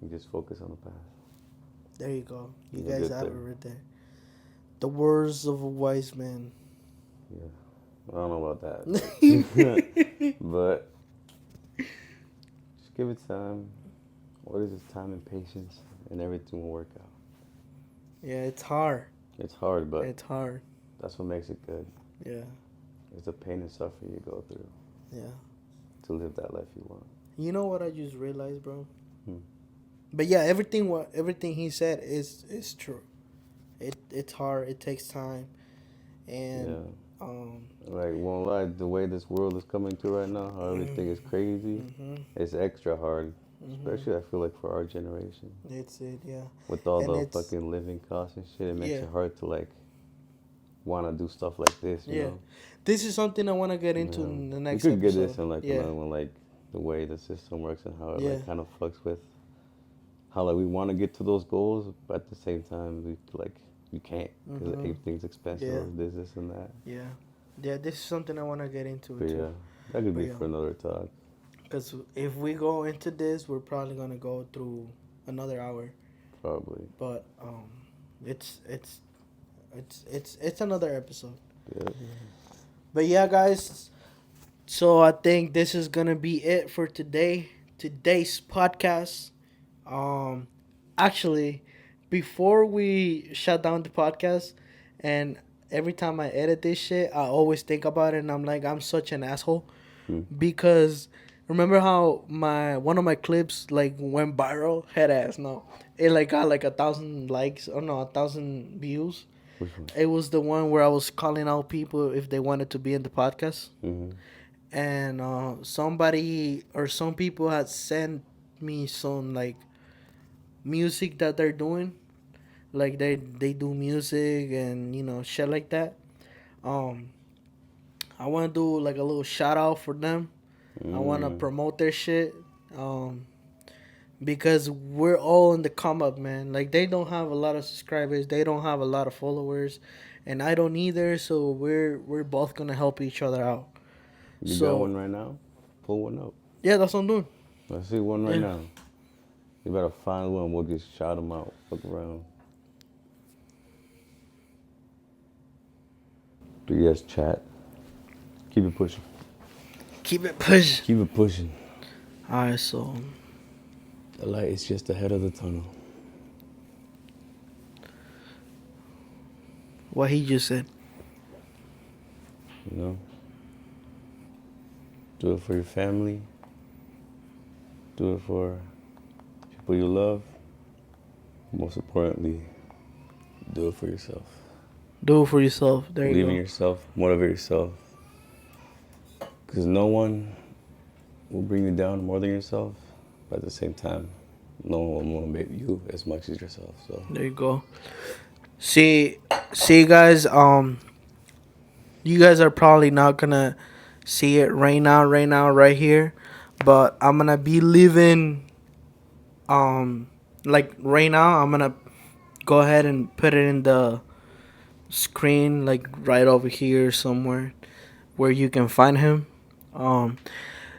and just focus on the path. There you go. You And you'll guys get have it there. right there. The words of a wise man. Yeah, I don't know about that, but just give it time. What is this? Time and patience, and everything will work out. Yeah, it's hard. It's hard, but It's hard. that's what makes it good. Yeah, It's the pain and suffering you go through yeah. to live that life you want. You know what I just realized, bro? Hmm. But yeah, everything he said is true. It's hard. It takes time, and Yeah. um. Like, won't lie, the way this world is coming to right now, how everything is crazy, Mhm. it's extra hard. Mhm. Especially, I feel like, for our generation. It's it. Yeah. With all And the it's fucking living costs and shit, it makes yeah. it hard to, like, want to do stuff like this, you Yeah. know? This is something I want to get into Yeah. in the We next could get episode. this in, like, Yeah. another one, like, the way the system works and how it, Yeah. like, kind of fucks with how, like, we want to get to those goals, but at the same time, we, like, you can't because Mhm. everything's expensive, Yeah. or this and that. Yeah. Yeah. This is something I want to get into But too. yeah, that could But be yeah. for another talk. Because if we go into this, we're probably gonna go through another hour. Probably. But it's it's it's another episode. Yeah. But yeah, guys. So I think this is gonna be it for today's podcast. Um, actually, before we shut down the podcast, and every time I edit this shit, I always think about it, and I'm like, I'm such an asshole Hmm. because remember how one of my clips like went viral? Head ass, no, it like got like 1,000 likes or no 1,000 views. Which one? It was the one where I was calling out people if they wanted to be in the podcast, Mm-hmm. and somebody or some people had sent me some like music that they're doing, like they do music and shit like that. um I want to do like a little shout out for them. I want to Mm. promote their shit, um because we're all in the come up, man. Like they don't have a lot of subscribers, they don't have a lot of followers, and I don't either, so we're both gonna help each other out. You got So one right now? Pull one up. yeah, that's what I'm doing. I see one right Yeah. now. You better find one. We'll just shout them out. Look around. But yes, chat. Keep it pushing. Keep it pushing. Keep it pushing. Alright, so The light is just ahead of the tunnel. what he just said. You know? Do it for your family. Do it for people you love. Most importantly, do it for yourself. Do it for yourself. There you Believe in go. yourself. Motivate yourself. Because no one will bring you down more than yourself. But at the same time, no one will motivate you as much as yourself. So There you go. See, guys. You guys are probably not gonna see it right now, right here, but I'm gonna be leaving. Like right now, I'm gonna go ahead and put it in the screen, like right over here somewhere, where you can find him.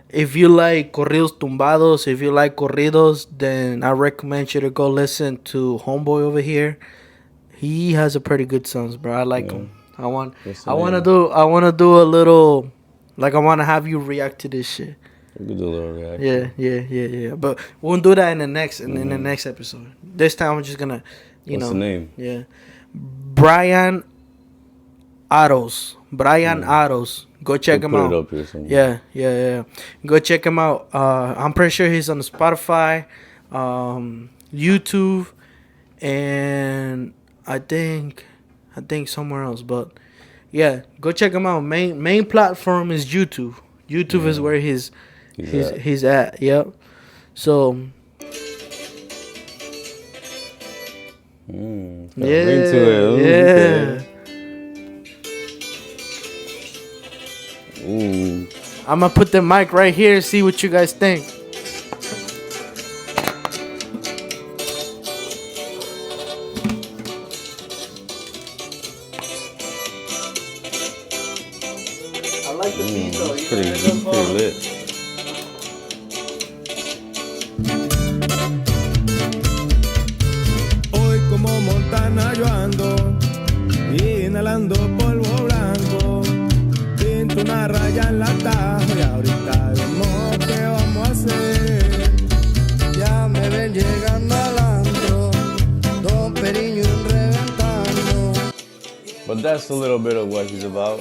If you like corridos tumbados, if you like corridos, then I recommend you to go listen to Homeboy over here. He has a pretty good songs, bro. I like Yeah. him. What's the I want to name? do a little, like I want to have you react to this shit. We could do a little reaction. Yeah. But we'll do that in the next in the next episode. This time I'm just gonna, What's the name? Yeah, Brian Aros. Go check him Put out. it up here somewhere. Yeah. Go check him out. I'm pretty sure he's on Spotify, YouTube, and I think somewhere else. But yeah, go check him out. Main platform is YouTube. YouTube is where he's at. Yep. So Got a ring to it. Ooh, yeah. okay. Ooh. I'm gonna put the mic right here. See what you guys think. I like the beat though. It's pretty lit. Hoy como Montana yo ando y inhalando polvo blanco. Pinto una raya en la taja y ahorita vemos qué vamos a hacer. Ya me ven llegando al antro, Don Periño reventando. But that's a little bit of what he's about.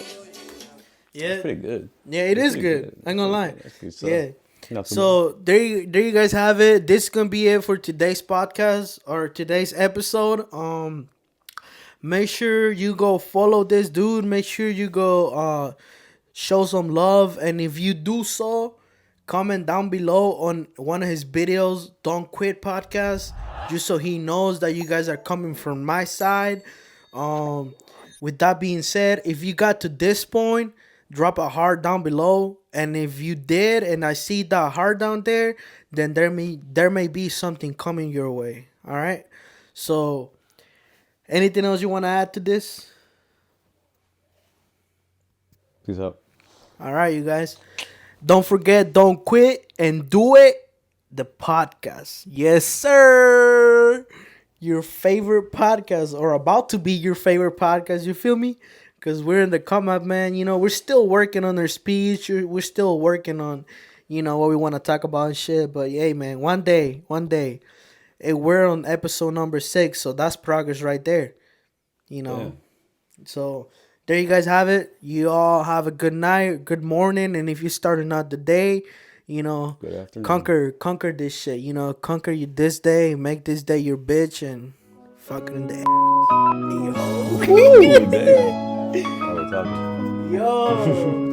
Yeah. That's pretty good. Yeah, it is Pretty good. I ain't gonna lie. That's good Yeah. stuff. Not too So there you guys have it. This is gonna be it for today's podcast or today's episode. Make sure you go follow this dude. Make sure you go show some love, and if you do so, comment down below on one of his videos, Don't Quit Podcast, just so he knows that you guys are coming from my side. With that being said, if you got to this point, drop a heart down below, and if you did and I see that heart down there, then there may be something coming your way. All right, so anything else you want to add to this? Peace out. All right, you guys, don't forget, don't quit and do it, the podcast. Yes sir, your favorite podcast, or about to be your favorite podcast, you feel me? Because we're in the come up, man. You know, we're still working on our speech. We're still working on, what we want to talk about and shit. But hey, man, one day, hey, we're on episode number 6. So that's progress right there. Yeah. So there you guys have it. You all have a good night, good morning. And if you're starting out the day, Good afternoon. conquer this shit. Conquer you this day. Make this day your bitch and fucking in the ass. Ooh, damn. I was talking. Yo.